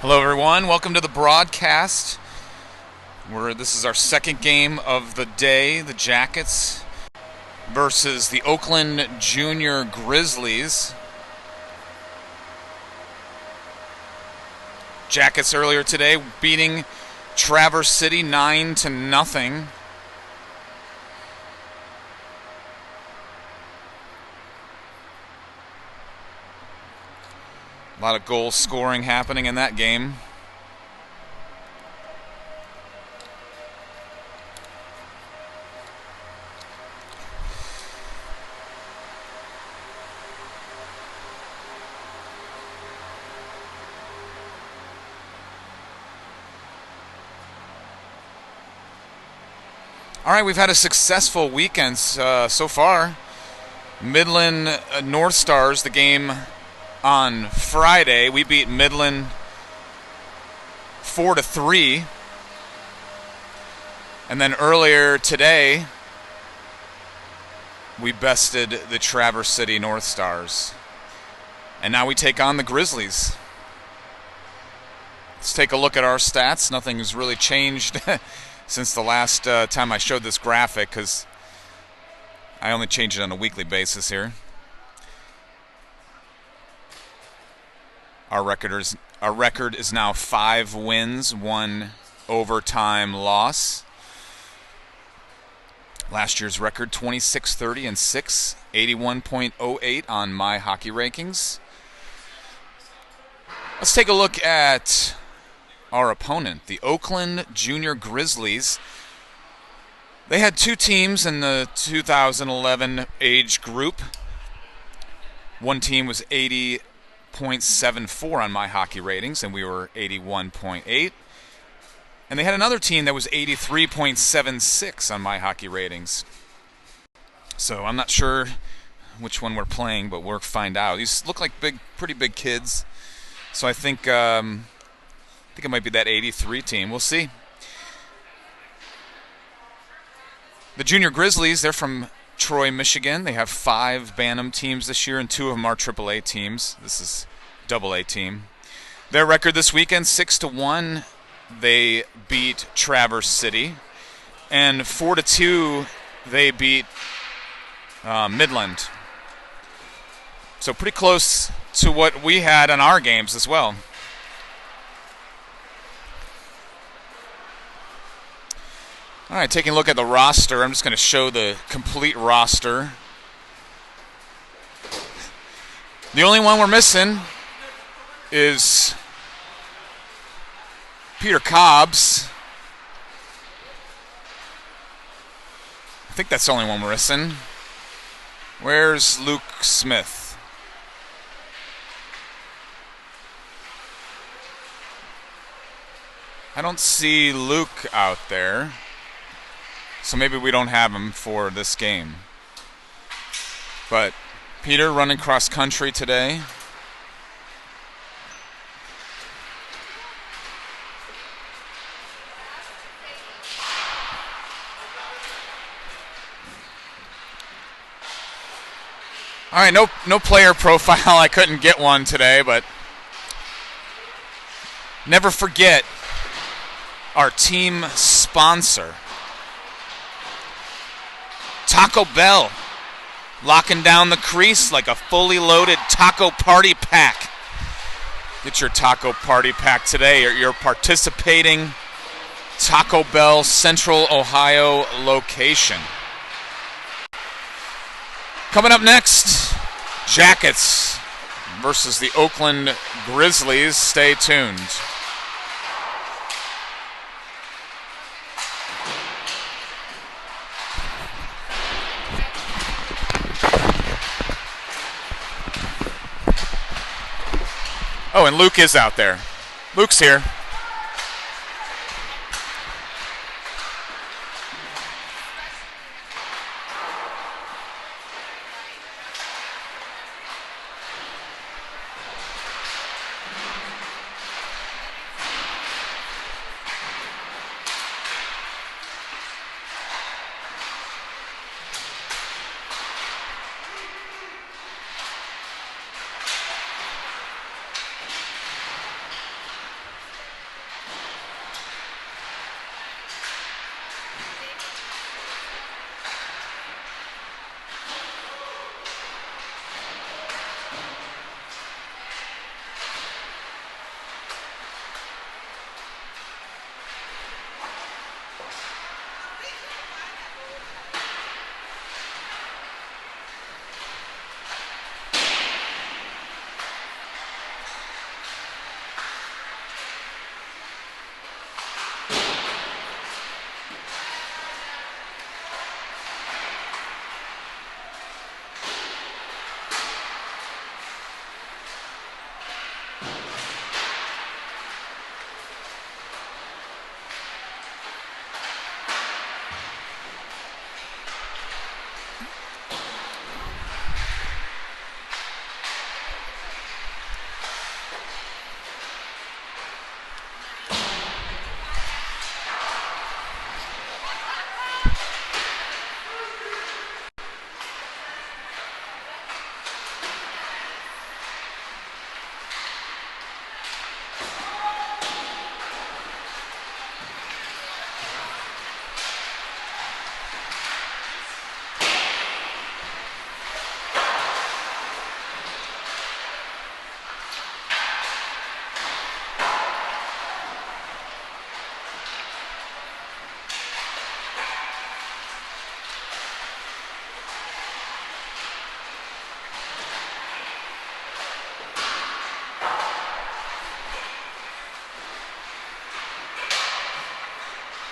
Hello everyone, welcome to the broadcast. This is our second game of the day, the Jackets versus the Oakland Junior Grizzlies. Jackets earlier today beating Traverse City 9-0. A lot of goal scoring happening in that game. All right, we've had a successful weekend so far. Midland North Stars, the game on Friday, we beat Midland 4-3. And then earlier today, we bested the Traverse City North Stars. And now we take on the Grizzlies. Let's take a look at our stats. Nothing's really changed since the last time I showed this graphic, because I only change it on a weekly basis here. Our record is now 5 wins, 1 overtime loss. Last year's record 26-30-6, 81.08 on my hockey rankings. Let's take a look at our opponent, the Oakland Junior Grizzlies. They had 2 teams in the 2011 age group. One team was 80.74 on my hockey ratings, and we were 81.8. And they had another team that was 83.76 on my hockey ratings. So I'm not sure which one we're playing, but we'll find out. These look like pretty big kids. So I think it might be that 83 team. We'll see. The Junior Grizzlies, they're from Troy, Michigan. They have 5 Bantam teams this year, and 2 of them are AAA teams. This is AA team. Their record this weekend, 6-1. They beat Traverse City. And 4-2, they beat Midland. So pretty close to what we had in our games as well. All right, taking a look at the roster, I'm just going to show the complete roster. The only one we're missing is Peter Cobbs. I think that's the only one we're missing. Where's Luke Smith? I don't see Luke out there. So maybe we don't have him for this game. But Peter running cross country today. All right, no player profile. I couldn't get one today, but never forget our team sponsor. Taco Bell, locking down the crease like a fully loaded taco party pack. Get your taco party pack today at your participating Taco Bell Central Ohio location. Coming up next, Jackets versus the Oakland Grizzlies. Stay tuned. Oh, and Luke is out there. Luke's here.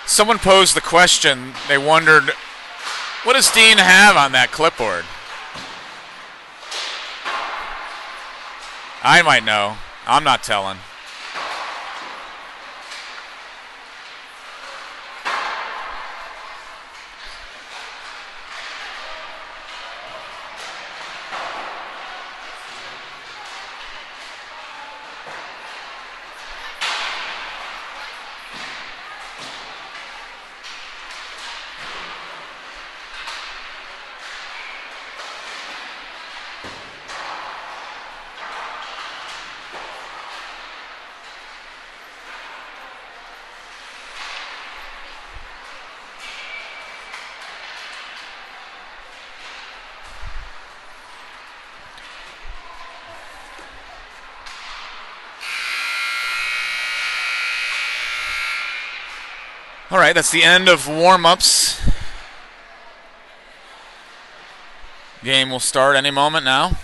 Someone posed the question. They wondered, what does Dean have on that clipboard? I might know. I'm not telling. All right, that's the end of warm-ups. Game will start any moment now.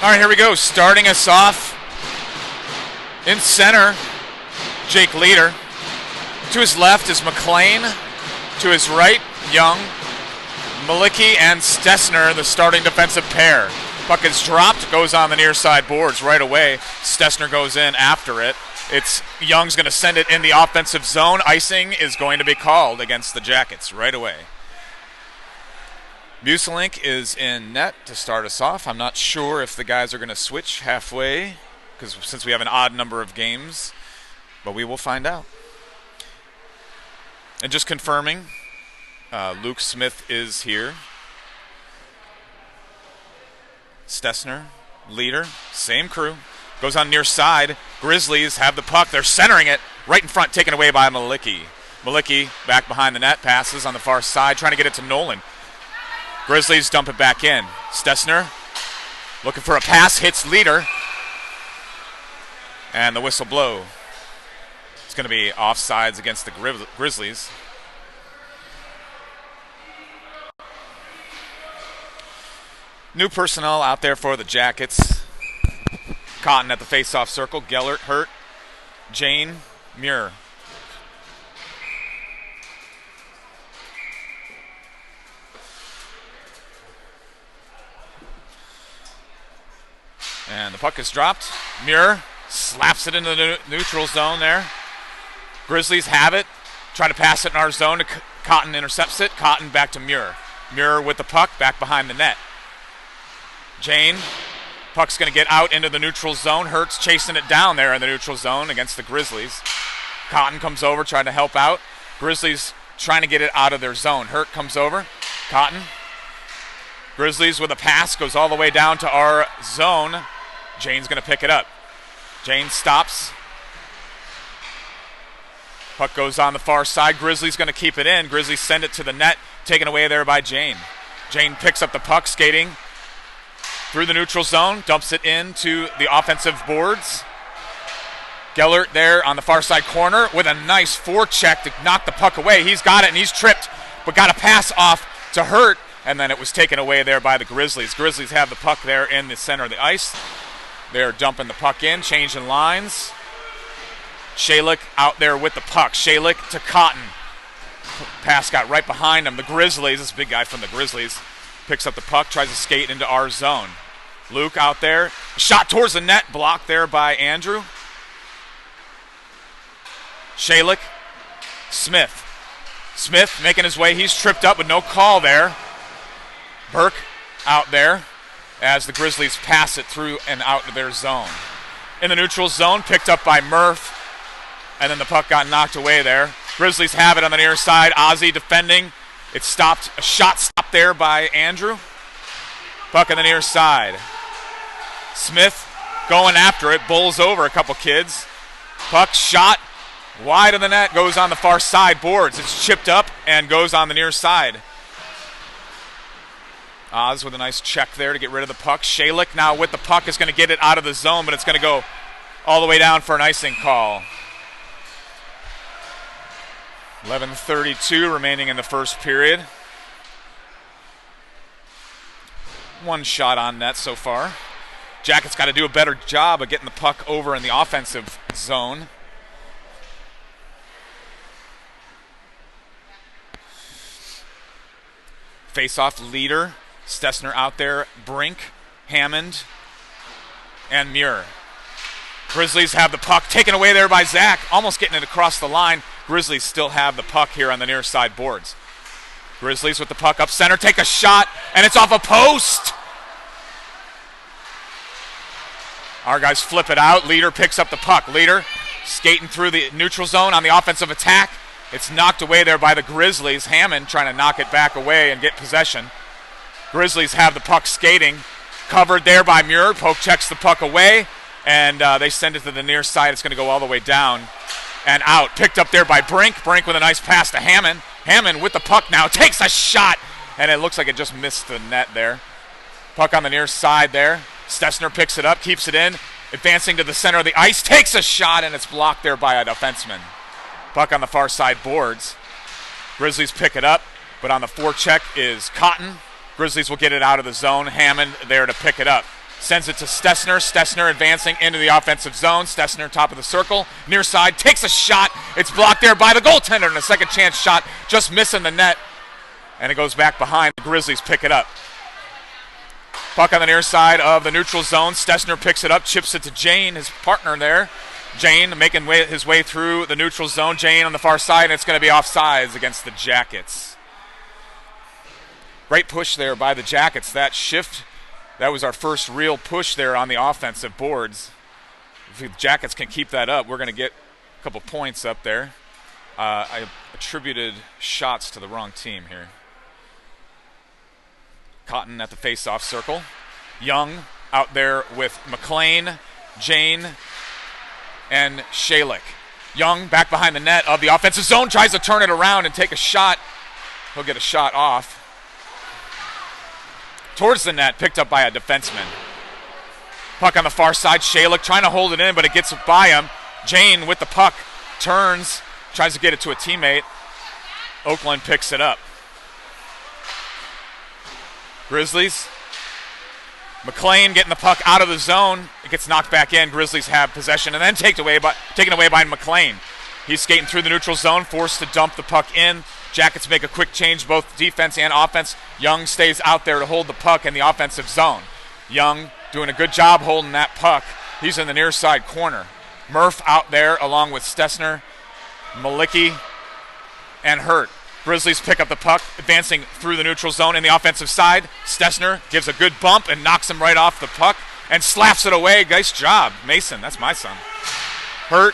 All right, here we go. Starting us off in center, Jake Leader. To his left is McLean. To his right, Young. Malicki and Stessner, the starting defensive pair. Puck is dropped, goes on the near side boards right away. Stessner goes in after it. It's Young's going to send it in the offensive zone. Icing is going to be called against the Jackets right away. Muselink is in net to start us off. I'm not sure if the guys are going to switch halfway because since we have an odd number of games, but we will find out. And just confirming, Luke Smith is here. Stessner, Leader, same crew. Goes on near side. Grizzlies have the puck. They're centering it right in front, taken away by Malicki. Malicki back behind the net, passes on the far side, trying to get it to Nolan. Grizzlies dump it back in. Stessner looking for a pass, hits Leader. And the whistle blow. It's going to be offsides against the Grizzlies. New personnel out there for the Jackets. Cotton at the face-off circle. Gellert hurt. Jane, Muir. And the puck is dropped. Muir slaps it into the neutral zone there. Grizzlies have it. Try to pass it in our zone. Cotton intercepts it. Cotton back to Muir. Muir with the puck back behind the net. Jane. Puck's going to get out into the neutral zone. Hurts chasing it down there in the neutral zone against the Grizzlies. Cotton comes over trying to help out. Grizzlies trying to get it out of their zone. Hurt comes over. Cotton. Grizzlies with a pass goes all the way down to our zone. Jane's going to pick it up. Jane stops. Puck goes on the far side. Grizzlies going to keep it in. Grizzlies send it to the net. Taken away there by Jane. Jane picks up the puck, skating through the neutral zone. Dumps it into the offensive boards. Gellert there on the far side corner with a nice forecheck to knock the puck away. He's got it and he's tripped, but got a pass off to Hurt. And then it was taken away there by the Grizzlies. Grizzlies have the puck there in the center of the ice. They're dumping the puck in, changing lines. Shalik out there with the puck. Shalik to Cotton. Pass got right behind him. The Grizzlies, this big guy from the Grizzlies, picks up the puck, tries to skate into our zone. Luke out there. Shot towards the net, blocked there by Andrew. Shalik Smith. Smith making his way. He's tripped up with no call there. Burke out there as the Grizzlies pass it through and out of their zone. In the neutral zone, picked up by Murph, and then the puck got knocked away there. Grizzlies have it on the near side. Ozzie defending. It's stopped. A shot stopped there by Andrew. Puck on the near side. Smith going after it. Bowls over a couple kids. Puck shot wide of the net. Goes on the far side boards. It's chipped up and goes on the near side. Oz with a nice check there to get rid of the puck. Shalik now with the puck is going to get it out of the zone, but it's going to go all the way down for an icing call. 11:32 remaining in the first period. One shot on net so far. Jackets got to do a better job of getting the puck over in the offensive zone. Face-off leader. Stessner out there. Brink, Hammond, and Muir. Grizzlies have the puck taken away there by Zach. Almost getting it across the line. Grizzlies still have the puck here on the near side boards. Grizzlies with the puck up center. Take a shot, and it's off a post. Our guys flip it out. Leader picks up the puck. Leader skating through the neutral zone on the offensive attack. It's knocked away there by the Grizzlies. Hammond trying to knock it back away and get possession. Grizzlies have the puck skating. Covered there by Muir. Poke checks the puck away, and they send it to the near side. It's going to go all the way down and out. Picked up there by Brink. Brink with a nice pass to Hammond. Hammond with the puck now. Takes a shot, and it looks like it just missed the net there. Puck on the near side there. Stessner picks it up, keeps it in. Advancing to the center of the ice. Takes a shot, and it's blocked there by a defenseman. Puck on the far side boards. Grizzlies pick it up, but on the forecheck is Cotton. Grizzlies will get it out of the zone. Hammond there to pick it up. Sends it to Stessner. Stessner advancing into the offensive zone. Stessner top of the circle. Near side. Takes a shot. It's blocked there by the goaltender. And a second chance shot just missing the net. And it goes back behind. The Grizzlies pick it up. Puck on the near side of the neutral zone. Stessner picks it up. Chips it to Jane, his partner there. Jane making his way through the neutral zone. Jane on the far side. And it's going to be offsides against the Jackets. Great push there by the Jackets. That shift. That was our first real push there on the offensive boards. If the Jackets can keep that up, we're going to get a couple points up there. I attributed shots to the wrong team here. Cotton at the face-off circle. Young out there with McLean, Jane, and Shalik. Young back behind the net of the offensive zone, tries to turn it around and take a shot. He'll get a shot off. Towards the net, picked up by a defenseman. Puck on the far side. Shalik trying to hold it in, but it gets by him. Jane with the puck turns, tries to get it to a teammate. Oakland picks it up. Grizzlies. McLean getting the puck out of the zone. It gets knocked back in. Grizzlies have possession and then taken away by McLean. He's skating through the neutral zone, forced to dump the puck in. Jackets make a quick change, both defense and offense. Young stays out there to hold the puck in the offensive zone. Young doing a good job holding that puck. He's in the near side corner. Murph out there along with Stessner, Malicki, and Hurt. Grizzlies pick up the puck, advancing through the neutral zone in the offensive side. Stessner gives a good bump and knocks him right off the puck and slaps it away. Nice job, Mason. That's my son. Hurt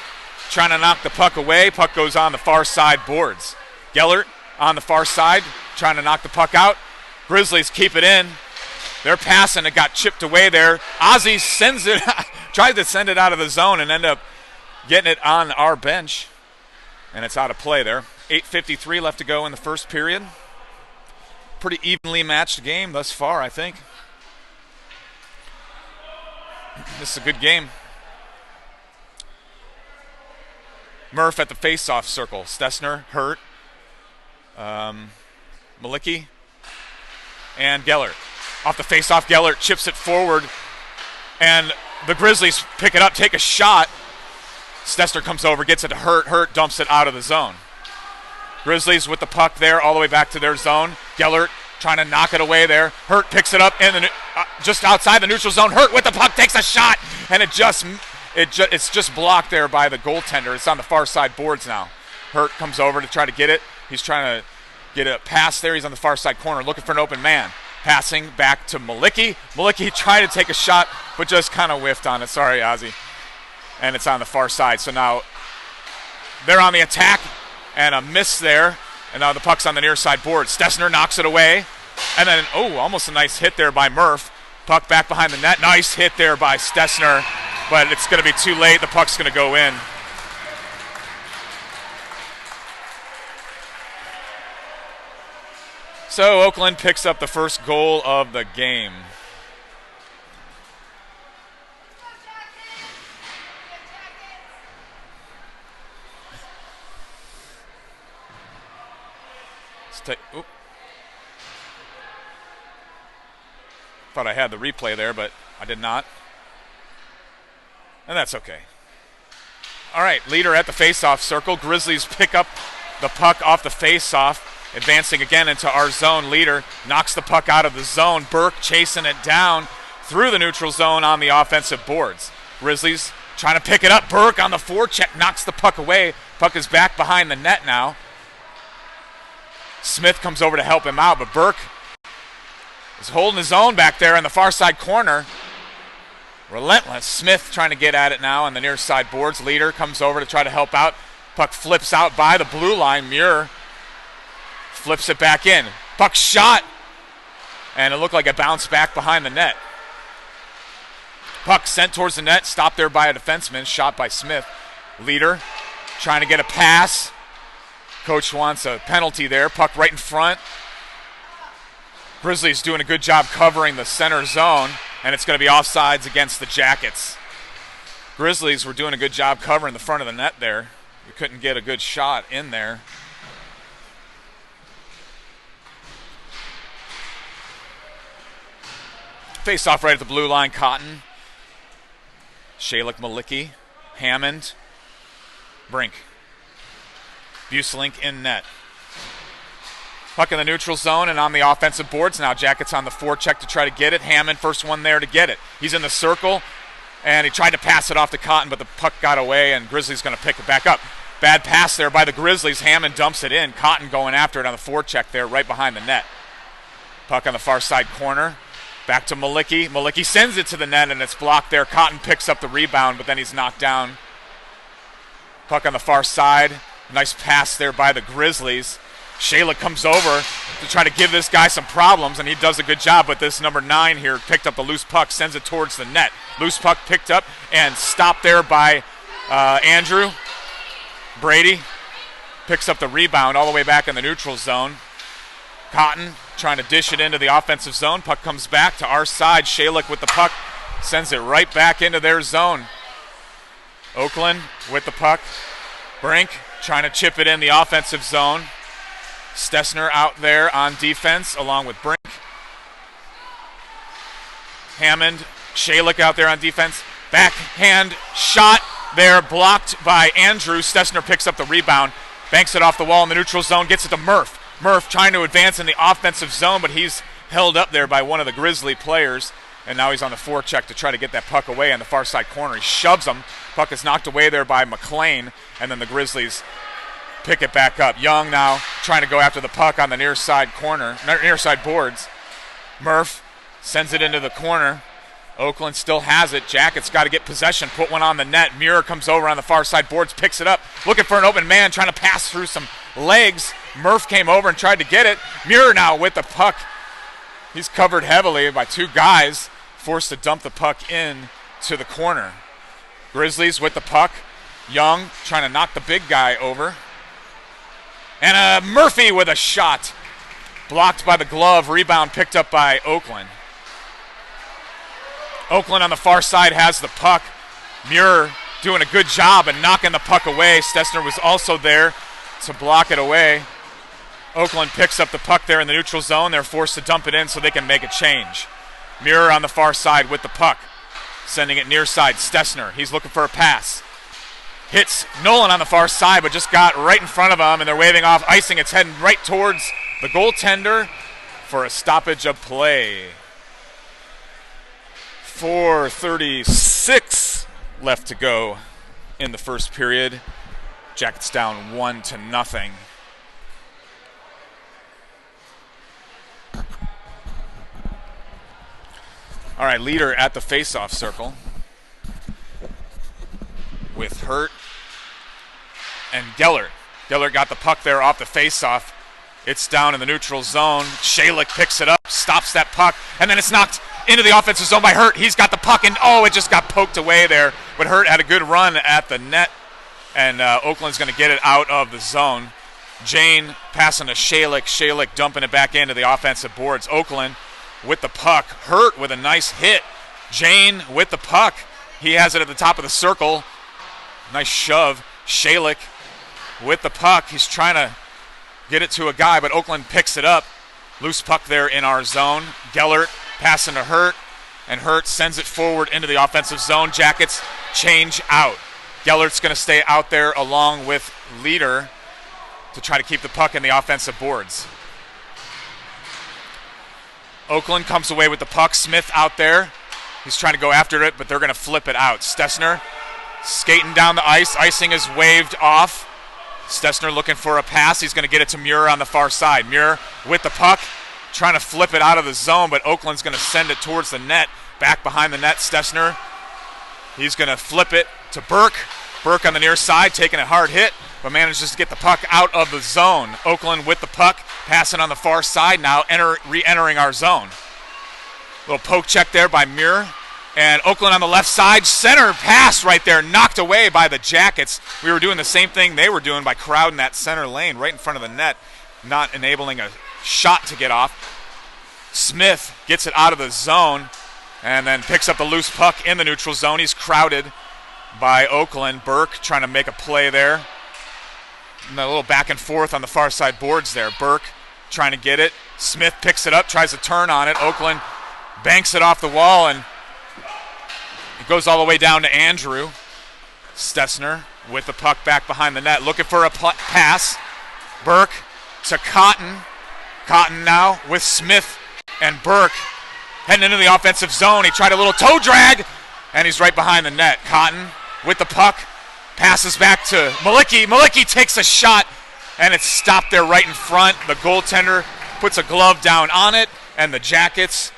trying to knock the puck away. Puck goes on the far side boards. Gellert on the far side, trying to knock the puck out. Grizzlies keep it in. They're passing. It got chipped away there. Ozzie sends it, tries to send it out of the zone and end up getting it on our bench. And it's out of play there. 8:53 left to go in the first period. Pretty evenly matched game thus far, I think. This is a good game. Murph at the face-off circle. Stessner, Hurt, Malicki, and Gellert. Off the face-off, Gellert chips it forward, and the Grizzlies pick it up, take a shot. Stessner comes over, gets it to Hurt. Hurt dumps it out of the zone. Grizzlies with the puck there all the way back to their zone. Gellert trying to knock it away there. Hurt picks it up in just outside the neutral zone. Hurt with the puck takes a shot, and it's just blocked there by the goaltender. It's on the far side boards now. Hurt comes over to try to get it. He's trying to get a pass there. He's on the far side corner looking for an open man. Passing back to Malicki. Malicki tried to take a shot, but just kind of whiffed on it. Sorry, Ozzy. And it's on the far side. So now they're on the attack, and a miss there. And now the puck's on the near side board. Stessner knocks it away. And then, almost a nice hit there by Murph. Puck back behind the net. Nice hit there by Stessner. But it's going to be too late. The puck's going to go in. So Oakland picks up the first goal of the game. Thought I had the replay there, but I did not. And that's okay. All right, leader at the face-off circle. Grizzlies pick up the puck off the face-off. Advancing again into our zone. Leader knocks the puck out of the zone. Burke chasing it down through the neutral zone on the offensive boards. Grizzlies trying to pick it up. Burke on the forecheck knocks the puck away. Puck is back behind the net now. Smith comes over to help him out, but Burke is holding his own back there in the far side corner. Relentless. Smith trying to get at it now on the near side boards. Leader comes over to try to help out. Puck flips out by the blue line. Muir flips it back in. Puck shot. And it looked like it bounced back behind the net. Puck sent towards the net. Stopped there by a defenseman. Shot by Smith. Leader trying to get a pass. Coach wants a penalty there. Puck right in front. Grizzlies doing a good job covering the center zone. And it's going to be offsides against the Jackets. Grizzlies were doing a good job covering the front of the net there. We couldn't get a good shot in there. Face off right at the blue line. Cotton, Shalik, Malicki, Hammond, Brink, Buselink in net. Puck in the neutral zone and on the offensive boards now. Jackets on the forecheck to try to get it. Hammond first one there to get it. He's in the circle and he tried to pass it off to Cotton, but the puck got away and Grizzlies going to pick it back up. Bad pass there by the Grizzlies. Hammond dumps it in. Cotton going after it on the forecheck there right behind the net. Puck on the far side corner. Back to Malicki. Malicki sends it to the net, and it's blocked there. Cotton picks up the rebound, but then he's knocked down. Puck on the far side. Nice pass there by the Grizzlies. Shayla comes over to try to give this guy some problems, and he does a good job, but this number 9 here picked up the loose puck, sends it towards the net. Loose puck picked up and stopped there by Andrew. Brady picks up the rebound all the way back in the neutral zone. Cotton trying to dish it into the offensive zone. Puck comes back to our side. Shalik with the puck sends it right back into their zone. Oakland with the puck. Brink trying to chip it in the offensive zone. Stessner out there on defense along with Brink. Hammond, Shalik out there on defense. Backhand shot there blocked by Andrew. Stessner picks up the rebound. Banks it off the wall in the neutral zone. Gets it to Murph. Murph trying to advance in the offensive zone, but he's held up there by one of the Grizzly players. And now he's on the forecheck to try to get that puck away on the far side corner. He shoves him. Puck is knocked away there by McLean. And then the Grizzlies pick it back up. Young now trying to go after the puck on the near side corner, near side boards. Murph sends it into the corner. Oakland still has it. Jackets got to get possession, put one on the net. Muir comes over on the far side boards, picks it up, looking for an open man, trying to pass through some legs. Murph came over and tried to get it. Muir now with the puck. He's covered heavily by two guys, forced to dump the puck in to the corner. Grizzlies with the puck. Young trying to knock the big guy over. And Murphy with a shot. Blocked by the glove. Rebound picked up by Oakland. Oakland on the far side has the puck. Muir doing a good job and knocking the puck away. Stessner was also there to block it away. Oakland picks up the puck there in the neutral zone. They're forced to dump it in so they can make a change. Muir on the far side with the puck. Sending it near side. Stessner. He's looking for a pass. Hits Nolan on the far side, but just got right in front of him, and they're waving off icing. It's heading right towards the goaltender for a stoppage of play. 4:36 left to go in the first period. Jackets down 1-0. All right, leader at the face-off circle with Hurt and Gellert. Gellert got the puck there off the face-off. It's down in the neutral zone. Shalik picks it up, stops that puck, and then it's knocked into the offensive zone by Hurt. He's got the puck, and it just got poked away there. But Hurt had a good run at the net, and Oakland's going to get it out of the zone. Jane passing to Shalik. Shalik dumping it back into the offensive boards. Oakland with the puck. Hurt with a nice hit. Jane with the puck. He has it at the top of the circle. Nice shove. Shalik with the puck. He's trying to get it to a guy, but Oakland picks it up. Loose puck there in our zone. Gellert passing to Hurt, and Hurt sends it forward into the offensive zone. Jackets change out. Gellert's going to stay out there along with Leader to try to keep the puck in the offensive boards. Oakland comes away with the puck. Smith out there. He's trying to go after it, but they're going to flip it out. Stessner skating down the ice. Icing is waved off. Stessner looking for a pass. He's going to get it to Muir on the far side. Muir with the puck, trying to flip it out of the zone, but Oakland's going to send it towards the net. Back behind the net, Stessner. He's going to flip it to Burke. Burke on the near side, taking a hard hit, but manages to get the puck out of the zone. Oakland with the puck, passing on the far side now, re-entering our zone. Little poke check there by Muir. And Oakland on the left side, center pass right there, knocked away by the Jackets. We were doing the same thing they were doing by crowding that center lane right in front of the net, not enabling a shot to get off. Smith gets it out of the zone and then picks up the loose puck in the neutral zone. He's crowded by Oakland. Burke trying to make a play there. And a little back and forth on the far side boards there. Burke trying to get it. Smith picks it up, tries to turn on it. Oakland banks it off the wall, and it goes all the way down to Andrew. Stessner with the puck back behind the net, looking for a pass. Burke to Cotton. Cotton now with Smith and Burke heading into the offensive zone. He tried a little toe drag, and he's right behind the net. Cotton with the puck, passes back to Malicki. Malicki takes a shot, and it's stopped there right in front. The goaltender puts a glove down on it, and the Jackets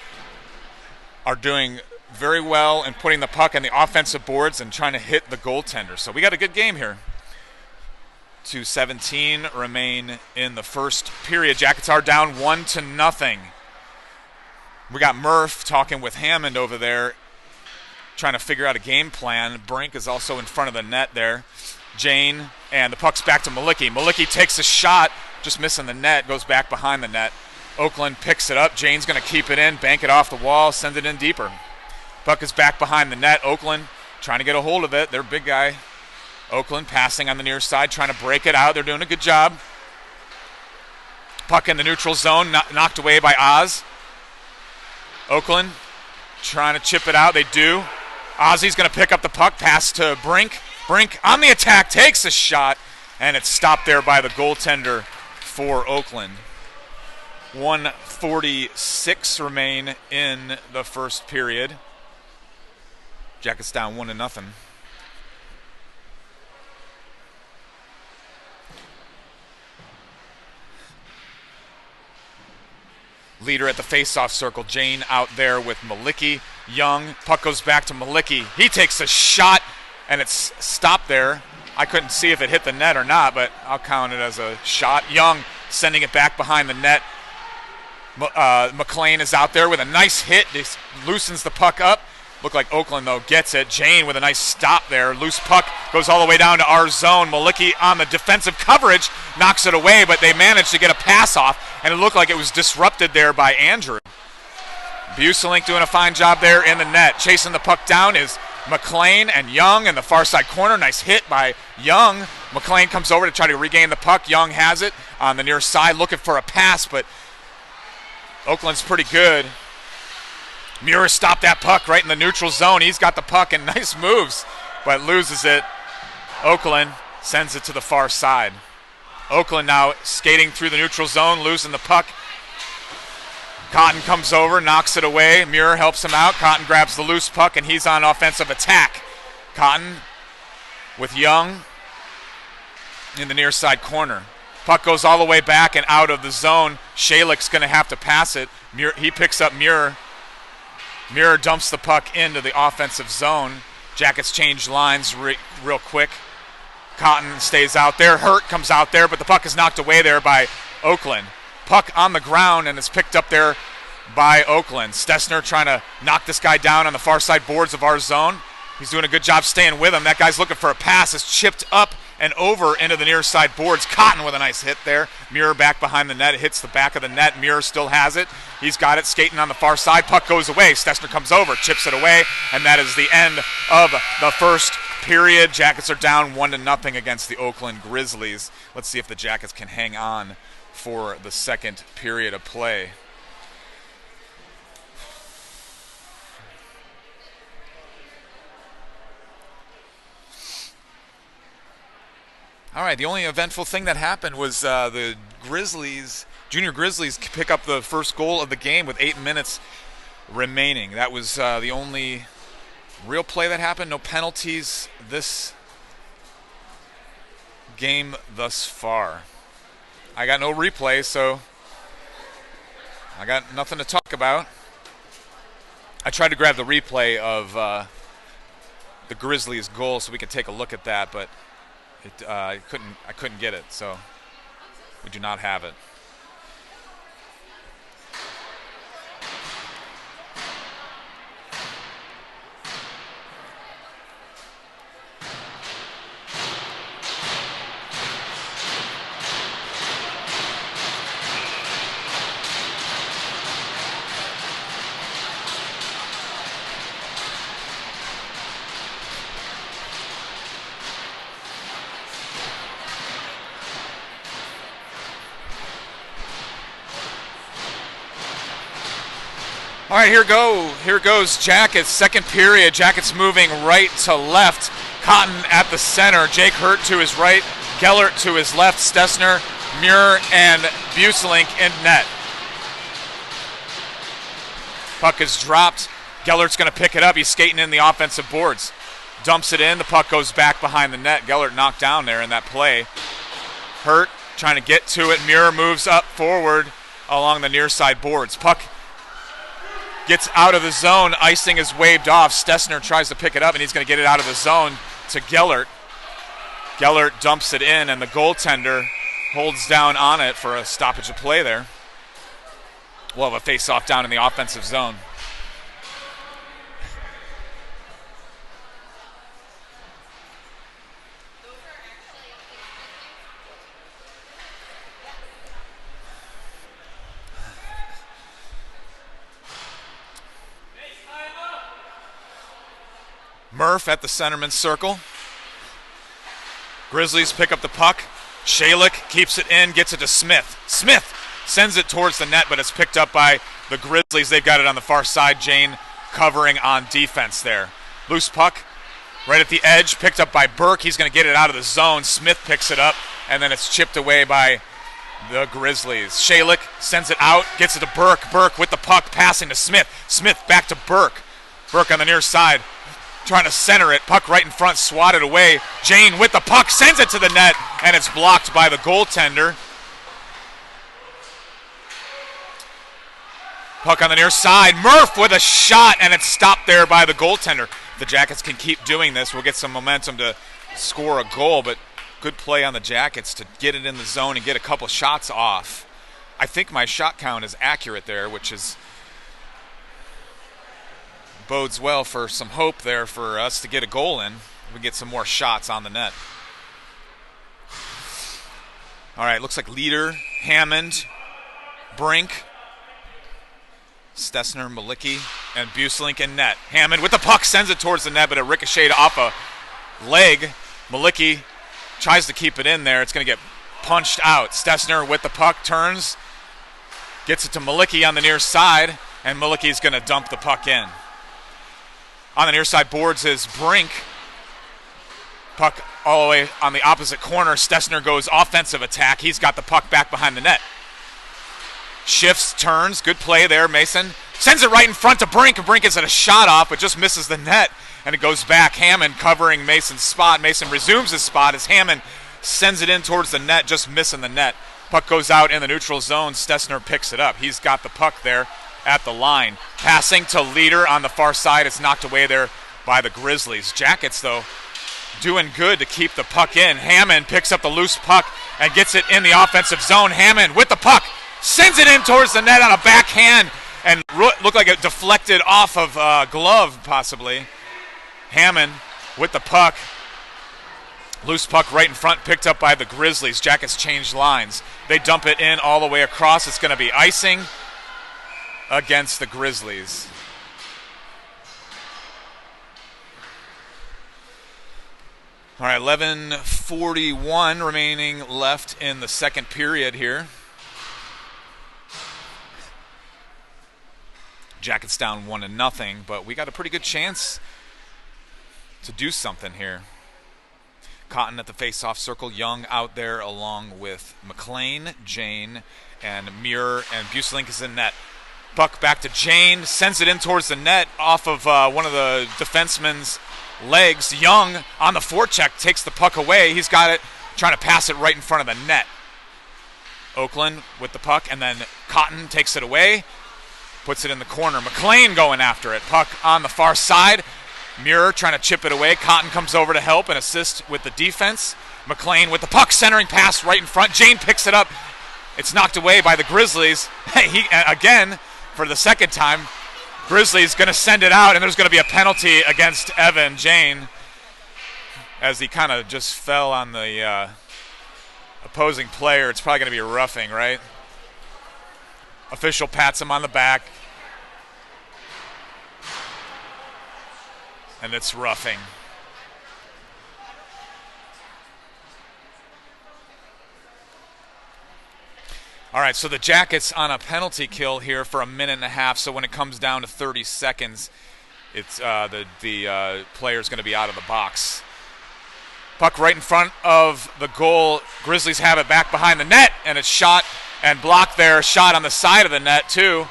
are doing very well in putting the puck in the offensive boards and trying to hit the goaltender. So we got a good game here. 2:17 remain in the first period. Jackets are down 1-0. We got Murph talking with Hammond over there, trying to figure out a game plan. Brink is also in front of the net there. Jane, and the puck's back to Malicki. Malicki takes a shot, just missing the net, goes back behind the net. Oakland picks it up. Jane's going to keep it in, bank it off the wall, send it in deeper. Puck is back behind the net. Oakland trying to get a hold of it. Their big guy, Oakland, passing on the near side, trying to break it out. They're doing a good job. Puck in the neutral zone, knocked away by Oz. Oakland trying to chip it out. They do. Ozzy's going to pick up the puck, pass to Brink. Brink on the attack, takes a shot, and it's stopped there by the goaltender for Oakland. 1:46 remain in the first period. Jackets down 1-0. Leader at the face-off circle. Jane out there with Malicki. Young, puck goes back to Malicki. He takes a shot, and it's stopped there. I couldn't see if it hit the net or not, but I'll count it as a shot. Young sending it back behind the net. McLean is out there with a nice hit. He loosens the puck up. Looked like Oakland, though, gets it. Jane with a nice stop there. Loose puck goes all the way down to our zone. Malicki on the defensive coverage knocks it away, but they managed to get a pass off, and it looked like it was disrupted there by Andrew. Buselink doing a fine job there in the net. Chasing the puck down is McLean and Young in the far side corner. Nice hit by Young. McLean comes over to try to regain the puck. Young has it on the near side, looking for a pass, but Oakland's pretty good. Muir stopped that puck right in the neutral zone. He's got the puck and nice moves, but loses it. Oakland sends it to the far side. Oakland now skating through the neutral zone, losing the puck. Cotton comes over, knocks it away. Muir helps him out. Cotton grabs the loose puck, and he's on offensive attack. Cotton with Young. in the near side corner. Puck goes all the way back and out of the zone. Shalick's going to have to pass it. He picks up Muir. Muir dumps the puck into the offensive zone. Jackets change lines real quick. Cotton stays out there. Hurt comes out there, but the puck is knocked away there by Oakland. Puck on the ground and is picked up there by Oakland. Stessner trying to knock this guy down on the far side boards of our zone. He's doing a good job staying with him. That guy's looking for a pass. It's chipped up and over into the near side boards. Cotton with a nice hit there. Muir back behind the net. It hits the back of the net. Muir still has it. He's got it skating on the far side. Puck goes away. Stessner comes over, chips it away, and that is the end of the first period. Jackets are down 1-0 against the Oakland Grizzlies. Let's see if the Jackets can hang on for the second period of play. All right, the only eventful thing that happened was the Grizzlies, Junior Grizzlies, pick up the first goal of the game with 8 minutes remaining. That was the only real play that happened. No penalties this game thus far. I got no replay, so I got nothing to talk about. I tried to grab the replay of the Grizzlies' goal so we could take a look at that, but I couldn't get it, so we do not have it. All right, here goes Jackets, second period. Jackets moving right to left. Cotton at the center. Jake Hurt to his right. Gellert to his left. Stessner, Muir, and Buselink in net. Puck is dropped. Gellert's going to pick it up. He's skating in the offensive boards. Dumps it in. The puck goes back behind the net. Gellert knocked down there in that play. Hurt trying to get to it. Muir moves up forward along the near side boards. Puck gets out of the zone. Icing is waved off. Stessner tries to pick it up, and he's going to get it out of the zone to Gellert. Gellert dumps it in, and the goaltender holds down on it for a stoppage of play there. We'll have a face-off down in the offensive zone. Murph at the centerman's circle. Grizzlies pick up the puck. Shalick keeps it in, gets it to Smith. Smith sends it towards the net, but it's picked up by the Grizzlies. They've got it on the far side. Jane covering on defense there. Loose puck right at the edge, picked up by Burke. He's going to get it out of the zone. Smith picks it up, and then it's chipped away by the Grizzlies. Shalick sends it out, gets it to Burke. Burke with the puck, passing to Smith. Smith back to Burke. Burke on the near side, trying to center it. Puck right in front, swatted away. Jane with the puck, sends it to the net, and it's blocked by the goaltender. Puck on the near side. Murph with a shot, and it's stopped there by the goaltender. If the Jackets can keep doing this, we'll get some momentum to score a goal, but good play on the Jackets to get it in the zone and get a couple shots off. I think my shot count is accurate there, which is bodes well for some hope there for us to get a goal in. We get some more shots on the net. All right, looks like Leader, Hammond, Brink, Stessner, Malicki, and Buselink in net. Hammond with the puck sends it towards the net, but it ricocheted off a leg. Malicki tries to keep it in there. It's going to get punched out. Stessner with the puck turns, gets it to Malicki on the near side, and Malicki's going to dump the puck in. On the near side boards is Brink. Puck all the way on the opposite corner. Stessner goes offensive attack. He's got the puck back behind the net. Shifts, turns. Good play there, Mason. Sends it right in front to Brink, and Brink gets it a shot off, but just misses the net, and it goes back. Hammond covering Mason's spot. Mason resumes his spot as Hammond sends it in towards the net, just missing the net. Puck goes out in the neutral zone. Stessner picks it up. He's got the puck there at the line. Passing to Leader on the far side. It's knocked away there by the Grizzlies. Jackets, though, doing good to keep the puck in. Hammond picks up the loose puck and gets it in the offensive zone. Hammond with the puck, sends it in towards the net on a backhand and looked like it deflected off of glove, possibly. Hammond with the puck. Loose puck right in front, picked up by the Grizzlies. Jackets change lines. They dump it in all the way across. It's going to be icing against the Grizzlies. All right, 11:41 remaining left in the second period here. Jackets down 1-0, but we got a pretty good chance to do something here. Cotton at the face-off circle. Young out there along with McLean, Jane, and Muir, and Buselink is in net. Puck back to Jane, sends it in towards the net off of one of the defensemen's legs. Young on the forecheck takes the puck away. He's got it, trying to pass it right in front of the net. Oakland with the puck, and then Cotton takes it away, puts it in the corner. McLean going after it. Puck on the far side. Muir trying to chip it away. Cotton comes over to help and assist with the defense. McLean with the puck, centering pass right in front. Jane picks it up. It's knocked away by the Grizzlies. He again, for the second time, Grizzlies going to send it out, and there's going to be a penalty against Evan Jane as he kind of just fell on the opposing player. It's probably going to be a roughing, right? Official pats him on the back. And it's roughing. All right, so the Jackets on a penalty kill here for 1.5 minutes. So when it comes down to 30 seconds, it's the player's going to be out of the box. Puck right in front of the goal. Grizzlies have it back behind the net, and it's shot and blocked there. Shot on the side of the net, too.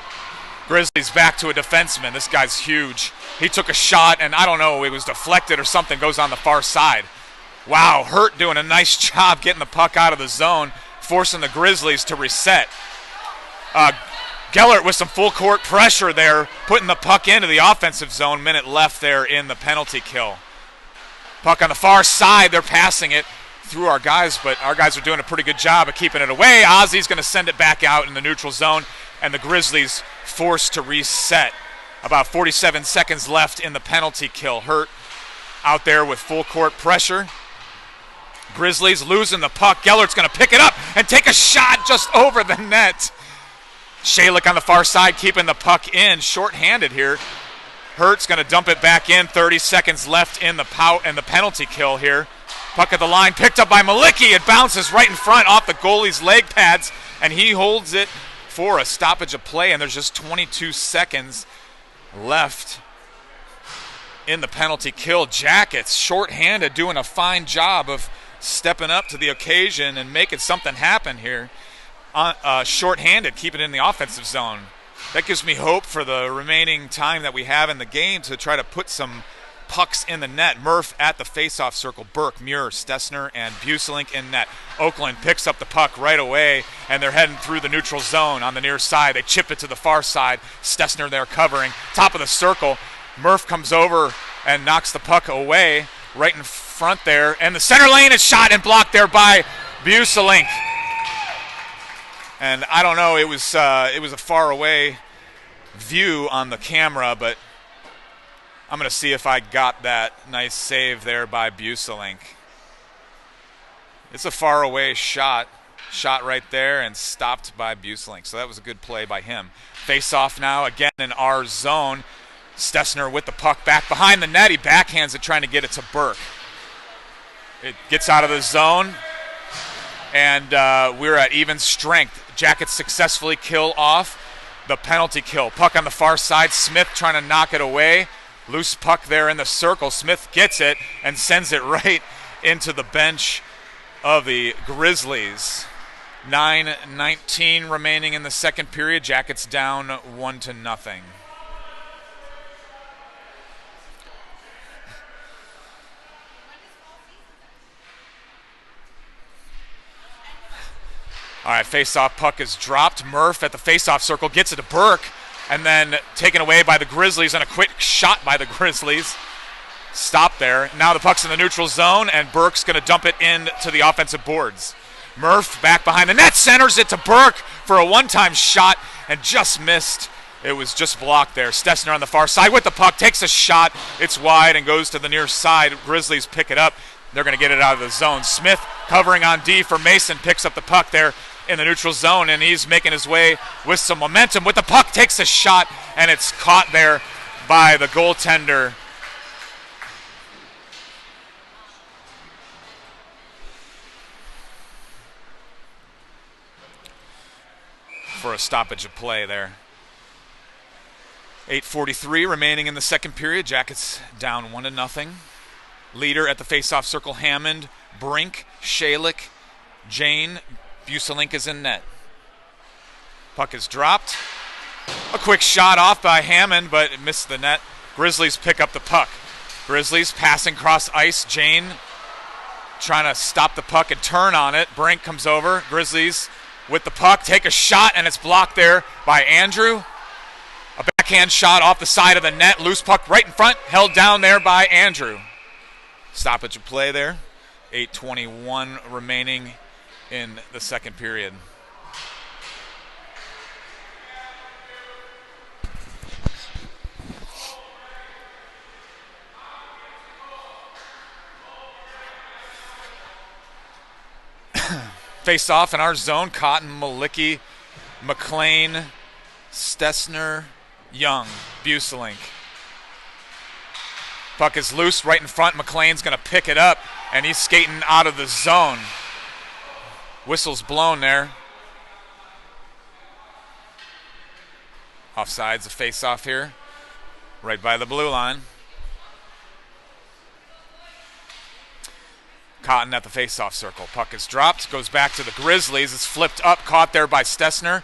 Grizzlies back to a defenseman. This guy's huge. He took a shot, and I don't know, it was deflected or something, goes on the far side. Wow, Hurt doing a nice job getting the puck out of the zone, forcing the Grizzlies to reset. Gellert with some full court pressure there, putting the puck into the offensive zone. Minute left there in the penalty kill. Puck on the far side, they're passing it through our guys, but our guys are doing a pretty good job of keeping it away. Ozzy's going to send it back out in the neutral zone, and the Grizzlies forced to reset. About 47 seconds left in the penalty kill. Hurt out there with full court pressure. Grizzlies losing the puck. Gellert's going to pick it up and take a shot just over the net. Shalick on the far side keeping the puck in. Short-handed here. Hurt's going to dump it back in. 30 seconds left in the penalty kill here. Puck at the line, picked up by Malicki. It bounces right in front off the goalie's leg pads, and he holds it for a stoppage of play, and there's just 22 seconds left in the penalty kill. Jackets, short-handed, doing a fine job of stepping up to the occasion and making something happen here. Short-handed, keep it in the offensive zone. That gives me hope for the remaining time that we have in the game to try to put some pucks in the net. Murph at the face-off circle. Burke, Muir, Stessner, and Buselink in net. Oakland picks up the puck right away, and they're heading through the neutral zone on the near side. They chip it to the far side. Stessner there covering. Top of the circle. Murph comes over and knocks the puck away right in front there. And the center lane is shot and blocked there by Buselink. And I don't know, it was a far away view on the camera, but I'm going to see if I got that nice save there by Buselink. It's a far away shot right there and stopped by Buselink. So that was a good play by him. Face off now, again in our zone. Stessner with the puck back behind the net. He backhands it, trying to get it to Burke. It gets out of the zone, and we're at even strength. Jackets successfully kill off the penalty kill. Puck on the far side. Smith trying to knock it away. Loose puck there in the circle. Smith gets it and sends it right into the bench of the Grizzlies. 9:19 remaining in the second period. Jackets down 1-0. All right, face-off puck is dropped. Murph at the face-off circle gets it to Burke, and then taken away by the Grizzlies, and a quick shot by the Grizzlies. Stop there. Now the puck's in the neutral zone, and Burke's going to dump it into the offensive boards. Murph back behind the net, centers it to Burke for a one-time shot, and just missed. It was just blocked there. Stessner on the far side with the puck, takes a shot. It's wide and goes to the near side. Grizzlies pick it up. They're going to get it out of the zone. Smith covering on D for Mason, picks up the puck there in the neutral zone, and he's making his way with some momentum. With the puck, takes a shot, and it's caught there by the goaltender. For a stoppage of play there. 8:43 remaining in the second period. Jackets down 1-0. Leader at the face-off circle, Hammond, Brink, Shalick, Jane. Buselink is in net. Puck is dropped. A quick shot off by Hammond, but it missed the net. Grizzlies pick up the puck. Grizzlies passing cross ice. Jane trying to stop the puck and turn on it. Brink comes over. Grizzlies with the puck, take a shot, and it's blocked there by Andrew. A backhand shot off the side of the net. Loose puck right in front, held down there by Andrew. Stoppage of play there. 8:21 remaining in the second period. Face off in our zone. Cotton, Malicki, McLean, Stessner, Young, Buselink. Puck is loose right in front. McLean's going to pick it up, and he's skating out of the zone. Whistle's blown there. Offsides, a face-off here, right by the blue line. Cotton at the face-off circle. Puck is dropped, goes back to the Grizzlies. It's flipped up, caught there by Stessner.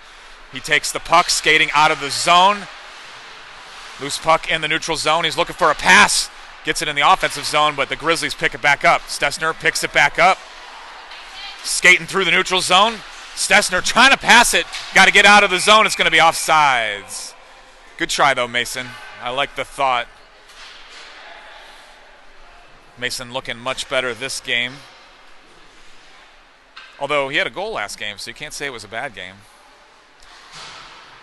He takes the puck, skating out of the zone. Loose puck in the neutral zone. He's looking for a pass. Gets it in the offensive zone, but the Grizzlies pick it back up. Stessner picks it back up. Skating through the neutral zone. Stessner trying to pass it. Got to get out of the zone. It's going to be offsides. Good try, though, Mason. I like the thought. Mason looking much better this game. Although he had a goal last game, so you can't say it was a bad game.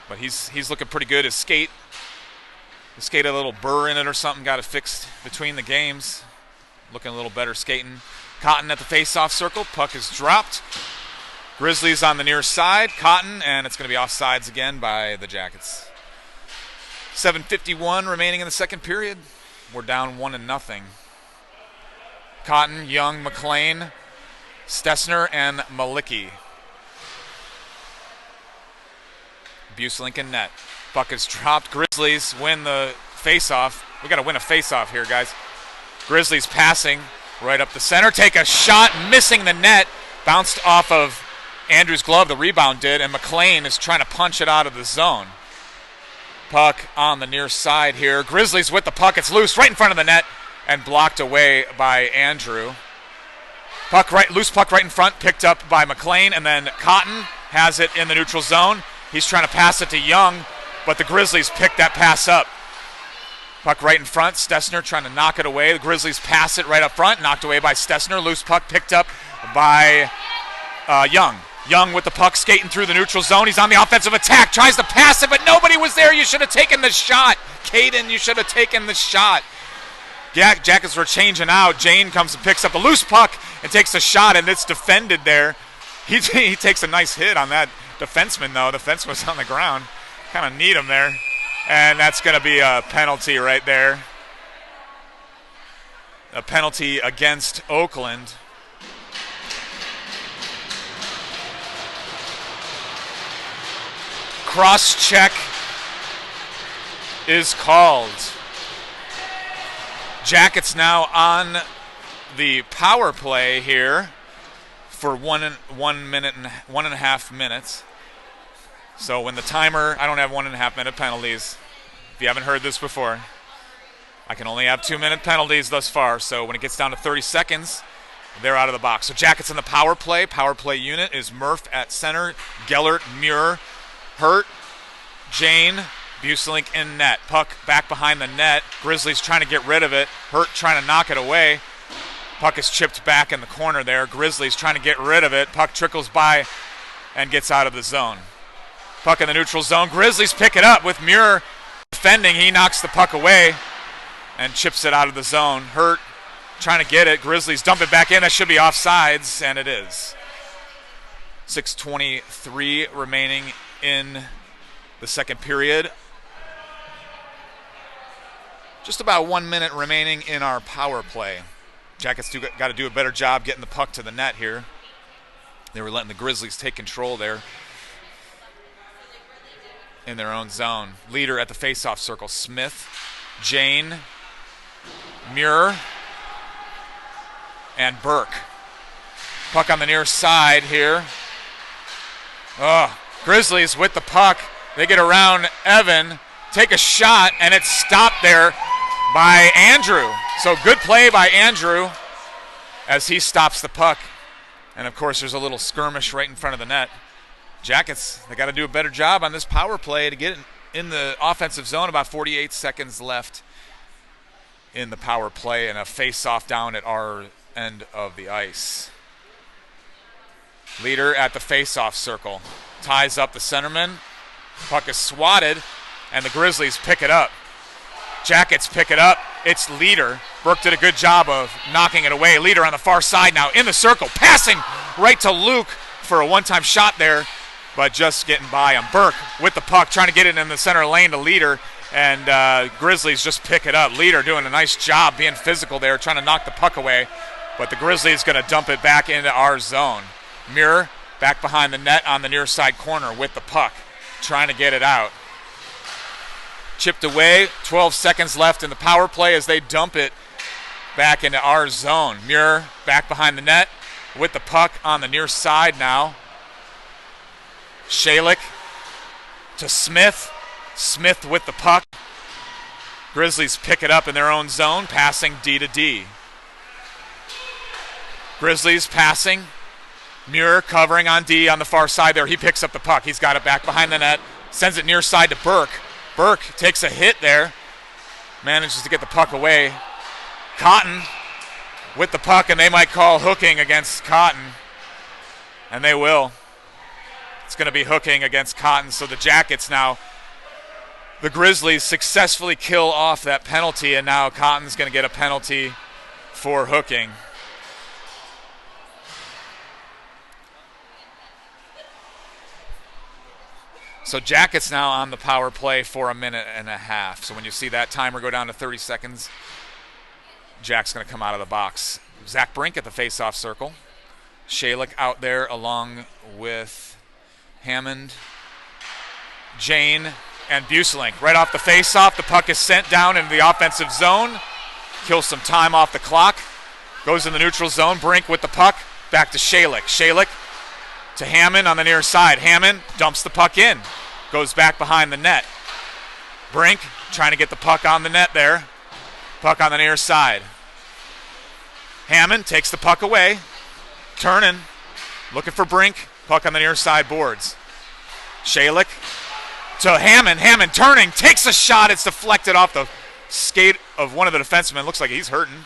But he's looking pretty good. His skate had a little burr in it or something. Got it fixed between the games. Looking a little better skating. Cotton at the face-off circle. Puck is dropped. Grizzlies on the near side. Cotton, and it's going to be offsides again by the Jackets. 7:51 remaining in the second period. We're down 1-0. Cotton, Young, McLean, Stessner, and Malicki. Buselink in net. Puck is dropped. Grizzlies win the face-off. We got to win a face-off here, guys. Grizzlies passing right up the center. Take a shot, missing the net. Bounced off of Andrew's glove. The rebound did, and McLean is trying to punch it out of the zone. Puck on the near side here. Grizzlies with the puck. It's loose right in front of the net and blocked away by Andrew. Loose puck right in front, picked up by McLean, and then Cotton has it in the neutral zone. He's trying to pass it to Young, but the Grizzlies pick that pass up. Puck right in front, Stessner trying to knock it away. The Grizzlies pass it right up front, knocked away by Stessner. Loose puck picked up by Young. Young with the puck, skating through the neutral zone. He's on the offensive attack, tries to pass it, but nobody was there. You should have taken the shot. Caden, you should have taken the shot. Jackets were changing out. Jane comes and picks up a loose puck and takes a shot, and it's defended there. He takes a nice hit on that defenseman, though. The defenseman was on the ground. Kind of need him there. And that's going to be a penalty right there. A penalty against Oakland. Cross-check is called. Jackets now on the power play here for 1.5 minutes. So when the timer, I don't have 1.5 minute penalties. If you haven't heard this before, I can only have 2-minute penalties thus far. So when it gets down to 30 seconds, They're out of the box. So Jackets in the power play. Power play unit is Murph at center, Gellert, Muir, Hurt, Jane, Buselink in net. Puck back behind the net. Grizzlies trying to get rid of it. Hurt trying to knock it away. Puck is chipped back in the corner there. Grizzlies trying to get rid of it. Puck trickles by and gets out of the zone. Puck in the neutral zone. Grizzlies pick it up with Muir defending. He knocks the puck away and chips it out of the zone. Hurt trying to get it. Grizzlies dump it back in. That should be offsides, and it is. 6:23 remaining in the second period. Just about 1 minute remaining in our power play. Jackets got to do a better job getting the puck to the net here. They were letting the Grizzlies take control there in their own zone. Leader at the faceoff circle, Smith, Jane, Muir, and Burke. Puck on the near side here. Grizzlies with the puck. They get around Evan, take a shot, and it's stopped there by Andrew. So good play by Andrew as he stops the puck. And of course there's a little skirmish right in front of the net. Jackets, they got to do a better job on this power play to get in the offensive zone. About 48 seconds left in the power play, and a face-off down at our end of the ice. Leader at the face-off circle. Ties up the centerman. Puck is swatted, and the Grizzlies pick it up. Jackets pick it up. It's Leader. Burke did a good job of knocking it away. Leader on the far side now in the circle. Passing right to Luke for a one-time shot there, but just getting by him. Burke with the puck, trying to get it in the center lane to Leader, and Grizzlies just pick it up. Leader doing a nice job being physical there, trying to knock the puck away, but the Grizzlies going to dump it back into our zone. Muir back behind the net on the near side corner with the puck, trying to get it out. Chipped away, 12 seconds left in the power play as they dump it back into our zone. Muir back behind the net with the puck on the near side now. Shalick to Smith. Smith with the puck. Grizzlies pick it up in their own zone, passing D to D. Grizzlies passing. Muir covering on D on the far side there. He picks up the puck. He's got it back behind the net. Sends it near side to Burke. Burke takes a hit there. Manages to get the puck away. Cotton with the puck, and they might call hooking against Cotton. And they will. It's going to be hooking against Cotton. So the Jackets now, the Grizzlies successfully kill off that penalty, and now Cotton's going to get a penalty for hooking. So Jackets now on the power play for a minute and a half. So when you see that timer go down to 30 seconds, Jack's going to come out of the box. Zach Brink at the face-off circle. Shalick out there along with Hammond, Jane, and Buselink. Right off the face-off, the puck is sent down into the offensive zone. Kills some time off the clock. Goes in the neutral zone. Brink with the puck. Back to Shalick. Shalick to Hammond on the near side. Hammond dumps the puck in. Goes back behind the net. Brink trying to get the puck on the net there. Puck on the near side. Hammond takes the puck away. Turning. Looking for Brink. Puck on the near side boards. Shalick to Hammond. Hammond turning. Takes a shot. It's deflected off the skate of one of the defensemen. Looks like he's hurting.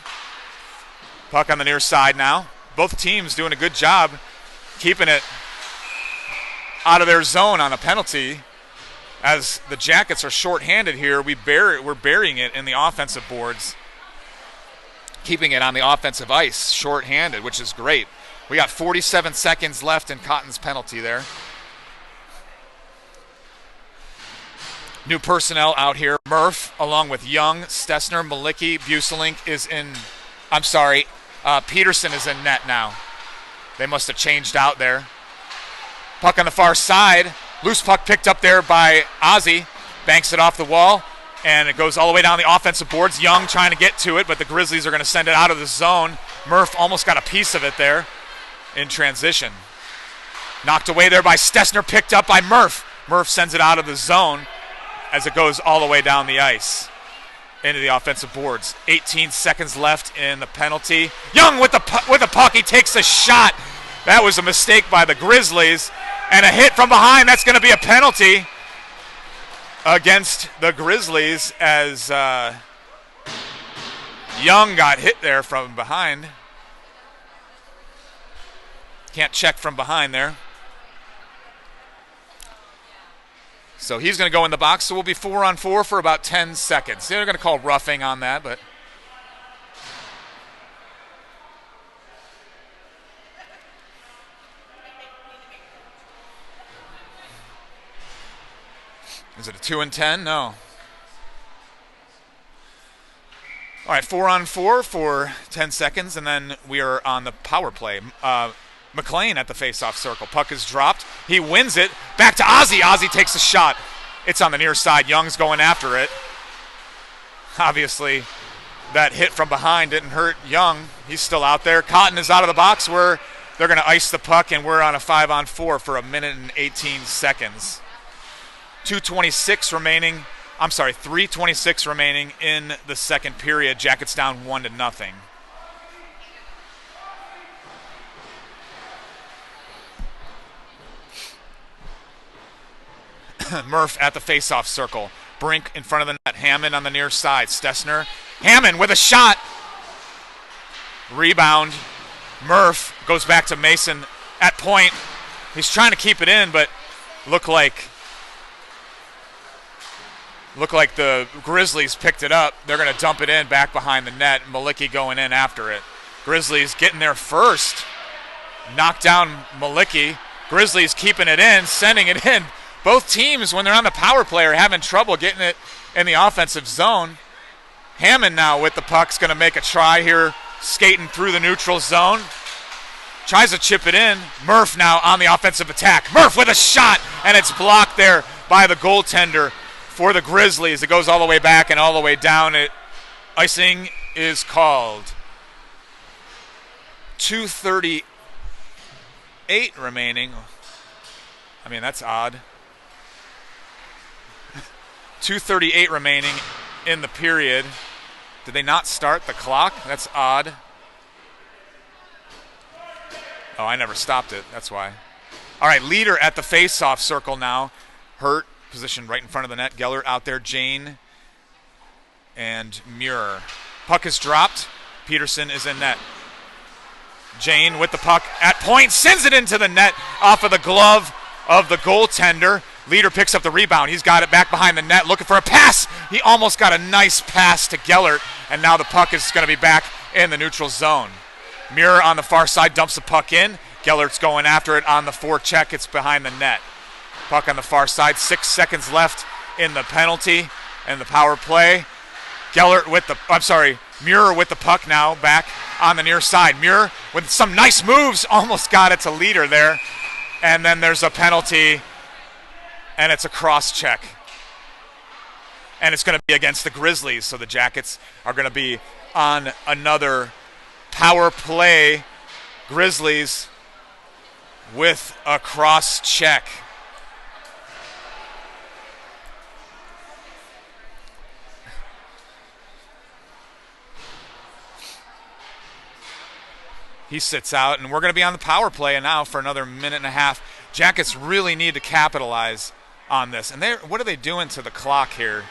Puck on the near side now. Both teams doing a good job keeping it out of their zone on a penalty. As the Jackets are shorthanded here, we're burying it in the offensive boards, keeping it on the offensive ice, shorthanded, which is great. We got 47 seconds left in Cotton's penalty there. New personnel out here. Murph, along with Young, Stessner, Malicki, Buselink is in, Peterson is in net now. They must have changed out there. Puck on the far side. Loose puck picked up there by Ozzy. Banks it off the wall, and it goes all the way down the offensive boards. Young trying to get to it, but the Grizzlies are going to send it out of the zone. Murph almost got a piece of it there in transition. Knocked away there by Stessner, picked up by Murph. Murph sends it out of the zone as it goes all the way down the ice. into the offensive boards. 18 seconds left in the penalty. Young with the puck. He takes a shot. That was a mistake by the Grizzlies. And a hit from behind. That's going to be a penalty against the Grizzlies as Young got hit there from behind. Can't check from behind there. So he's going to go in the box. So we'll be 4-on-4 for about 10 seconds. They're going to call roughing on that, but is it a 2-and-10? No. All right, 4-on-4 for 10 seconds, and then we are on the power play. McLean at the face-off circle. Puck is dropped. He wins it. Back to Ozzy. Ozzy takes a shot. It's on the near side. Young's going after it. Obviously, that hit from behind didn't hurt Young. He's still out there. Cotton is out of the box where they're going to ice the puck, and we're on a 5-on-4 for 1:18 seconds. 3:26 remaining in the second period. Jackets down 1-0. Murph at the face-off circle. Brink in front of the net. Hammond on the near side. Stessner. Hammond with a shot. Rebound. Murph goes back to Mason at point. He's trying to keep it in, but looked like the Grizzlies picked it up. They're going to dump it in back behind the net. Malicki going in after it. Grizzlies getting there first. Knocked down Malicki. Grizzlies keeping it in, sending it in. Both teams, when they're on the power play, are having trouble getting it in the offensive zone. Hammond now with the puck is going to make a try here, skating through the neutral zone. Tries to chip it in. Murph now on the offensive attack. Murph with a shot, and it's blocked there by the goaltender for the Grizzlies. It goes all the way back and all the way down. Icing is called. 2:38 remaining. I mean, that's odd. 2:38 remaining in the period. Did they not start the clock? That's odd. Oh, I never stopped it. That's why. All right, leader at the face-off circle now. Hurt, positioned right in front of the net. Gellert out there. Jane and Muir. Puck is dropped. Peterson is in net. Jane with the puck at point. Sends it into the net off of the glove of the goaltender. Leader picks up the rebound. He's got it back behind the net looking for a pass. He almost got a nice pass to Gellert, and now the puck is going to be back in the neutral zone. Muir on the far side dumps the puck in. Gellert's going after it on the forecheck. It's behind the net. Puck on the far side. 6 seconds left in the penalty and the power play. Muir with the puck now back on the near side. Muir with some nice moves. Almost got it to Leader there. And then there's a penalty, and it's a cross-check. And it's going to be against the Grizzlies, so the Jackets are going to be on another power play. Grizzlies with a cross-check. He sits out, and we're going to be on the power play now for another minute and a half. Jackets really need to capitalize on this. And what are they doing to the clock here?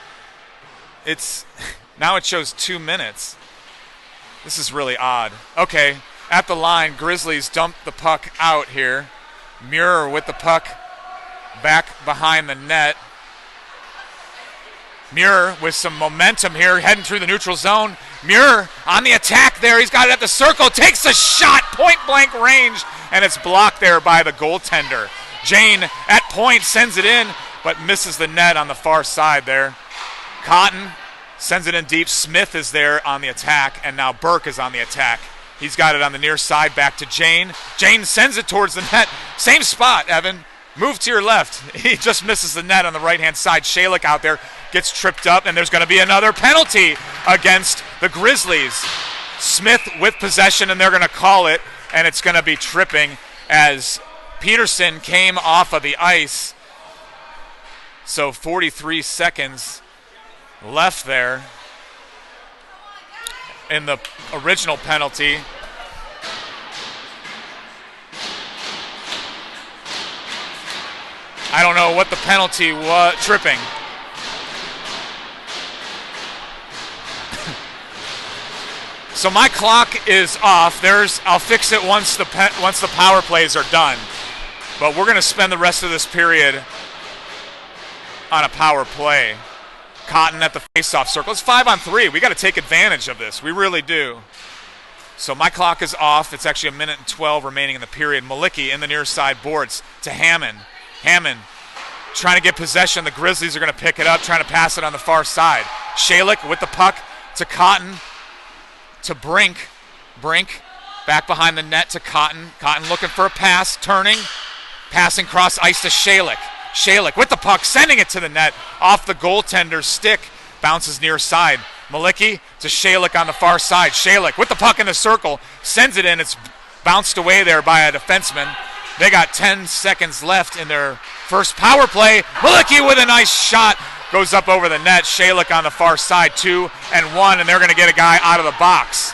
Now it shows 2 minutes. This is really odd. Okay, at the line, Grizzlies dump the puck out here. Muir with the puck back behind the net. Muir with some momentum here, heading through the neutral zone. Muir on the attack there. He's got it at the circle. Takes a shot, point-blank range, and it's blocked there by the goaltender. Jane at point sends it in, but misses the net on the far side there. Cotton sends it in deep. Smith is there on the attack, and now Burke is on the attack. He's got it on the near side, back to Jane. Jane sends it towards the net. Same spot, Evan. Move to your left. He just misses the net on the right-hand side. Shalik out there gets tripped up, and there's going to be another penalty against the Grizzlies. Smith with possession, and they're going to call it, and it's going to be tripping as Peterson came off of the ice. So 43 seconds left there. in the original penalty. I don't know what the penalty was. Tripping. So my clock is off. I'll fix it once the power plays are done. But we're going to spend the rest of this period on a power play. Cotton at the face-off circle. It's 5-on-3. We got to take advantage of this. We really do. So my clock is off. It's actually 1:12 remaining in the period. Malicki in the near side boards to Hammond. Hammond trying to get possession. The Grizzlies are going to pick it up, trying to pass it on the far side. Shalick with the puck to Cotton. To Brink. Brink back behind the net to Cotton. Cotton looking for a pass, turning. Passing cross ice to Shalick. Shalick with the puck, sending it to the net. Off the goaltender's stick. Bounces near side. Malicki to Shalick on the far side. Shalick with the puck in the circle. Sends it in. It's bounced away there by a defenseman. They got 10 seconds left in their first power play. Malicki with a nice shot. Goes up over the net. Shalick on the far side, 2-1, and they're going to get a guy out of the box.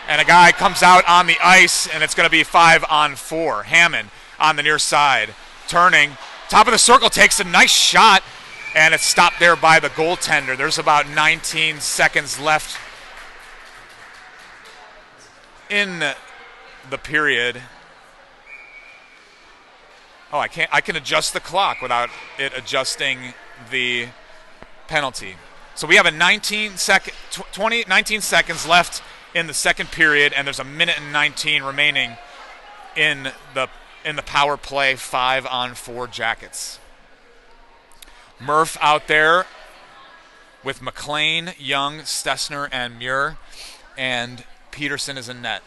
And a guy comes out on the ice, and it's going to be 5-on-4. Hammond on the near side. Turning. Top of the circle, takes a nice shot, and it's stopped there by the goaltender. There's about 19 seconds left in the period. Oh, I can adjust the clock without it adjusting the penalty. So we have a 19 seconds left in the second period, and there's 1:19 remaining in the power play. 5-on-4 Jackets. Murph out there with McLean, Young, Stessner, and Muir, and Peterson is in net.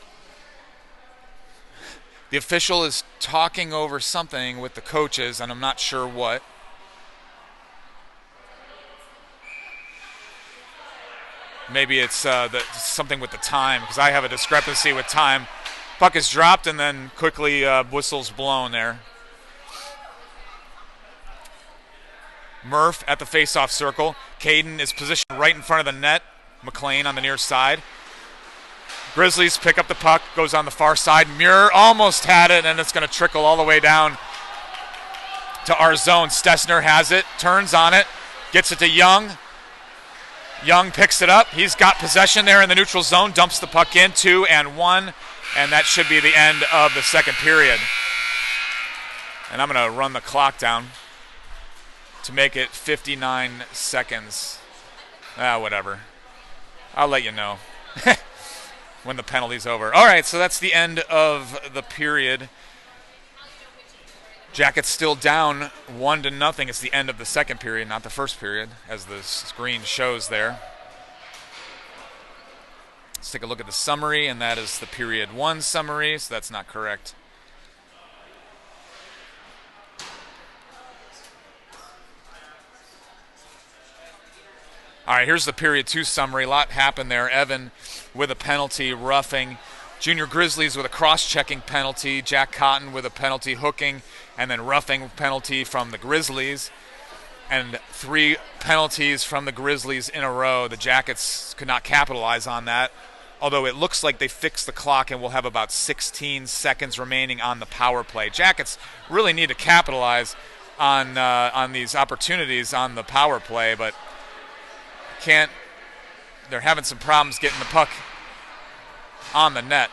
The official is talking over something with the coaches, and I'm not sure what. Maybe it's something with the time, because I have a discrepancy with time. Puck is dropped, and then quickly whistle's blown there. Murph at the face-off circle. Caden is positioned right in front of the net. McLean on the near side. Grizzlies pick up the puck, goes on the far side. Muir almost had it, and it's going to trickle all the way down to our zone. Stessner has it, turns on it, gets it to Young. Young picks it up. He's got possession there in the neutral zone, dumps the puck in, 2-1, and that should be the end of the second period. And I'm going to run the clock down to make it 59 seconds. Whatever. I'll let you know when the penalty's over. All right, so that's the end of the period. Jackets still down 1-0. It's the end of the second period, not the first period, as the screen shows there. Let's take a look at the summary, and that is the period 1 summary, so that's not correct. All right, here's the period 2 summary. A lot happened there. Evan with a penalty, roughing. Junior Grizzlies with a cross-checking penalty. Jack Cotton with a penalty, hooking, and then roughing penalty from the Grizzlies. And 3 penalties from the Grizzlies in a row. The Jackets could not capitalize on that, although it looks like they fixed the clock and we'll have about 16 seconds remaining on the power play. Jackets really need to capitalize on these opportunities on the power play, but can't. They're having some problems getting the puck on the net.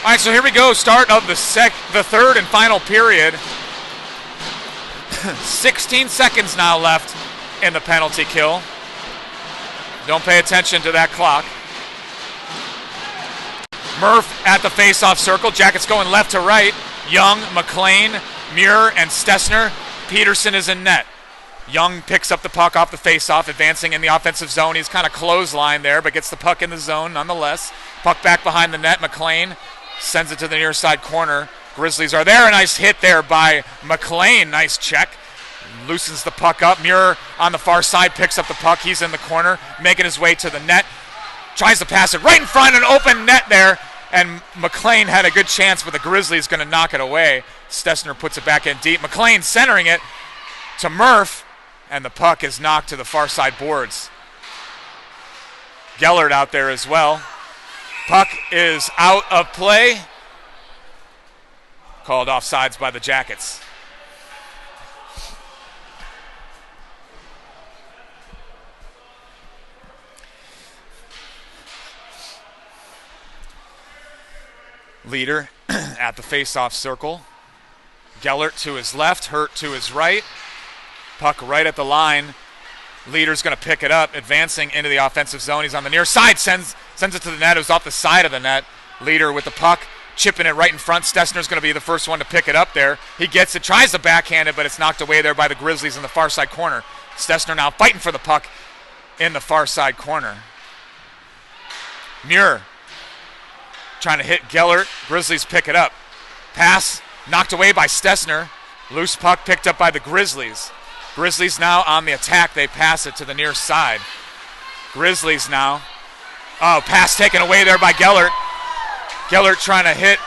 All right, so here we go. Start of the third and final period. 16 seconds now left in the penalty kill. Don't pay attention to that clock. Murph at the face-off circle. Jackets going left to right. Young, McLean, Muir, and Stessner. Peterson is in net. Young picks up the puck off the face-off, advancing in the offensive zone. He's kind of clotheslined there, but gets the puck in the zone nonetheless. Puck back behind the net. McLean sends it to the near side corner. Grizzlies are there. A nice hit there by McLean. Nice check. Loosens the puck up. Muir on the far side picks up the puck. He's in the corner, making his way to the net. Tries to pass it right in front, an open net there, And McLean had a good chance, but the Grizzlies going to knock it away. Stessner puts it back in deep. McLean centering it to Murph, and the puck is knocked to the far side boards. Gellert out there as well. Puck is out of play. Called offsides by the Jackets. Leader at the face-off circle. Gellert to his left, Hurt to his right. Puck right at the line. Leader's going to pick it up, advancing into the offensive zone. He's on the near side, sends it to the net. It was off the side of the net. Leader with the puck, chipping it right in front. Stessner's going to be the first one to pick it up there. He gets it, tries to backhand it, but it's knocked away there by the Grizzlies in the far side corner. Stessner now fighting for the puck in the far side corner. Muir trying to hit Gellert. Grizzlies pick it up. Pass knocked away by Stessner. Loose puck picked up by the Grizzlies. Grizzlies now on the attack. They pass it to the near side. Grizzlies now. Oh, pass taken away there by Gellert. Gellert trying to hit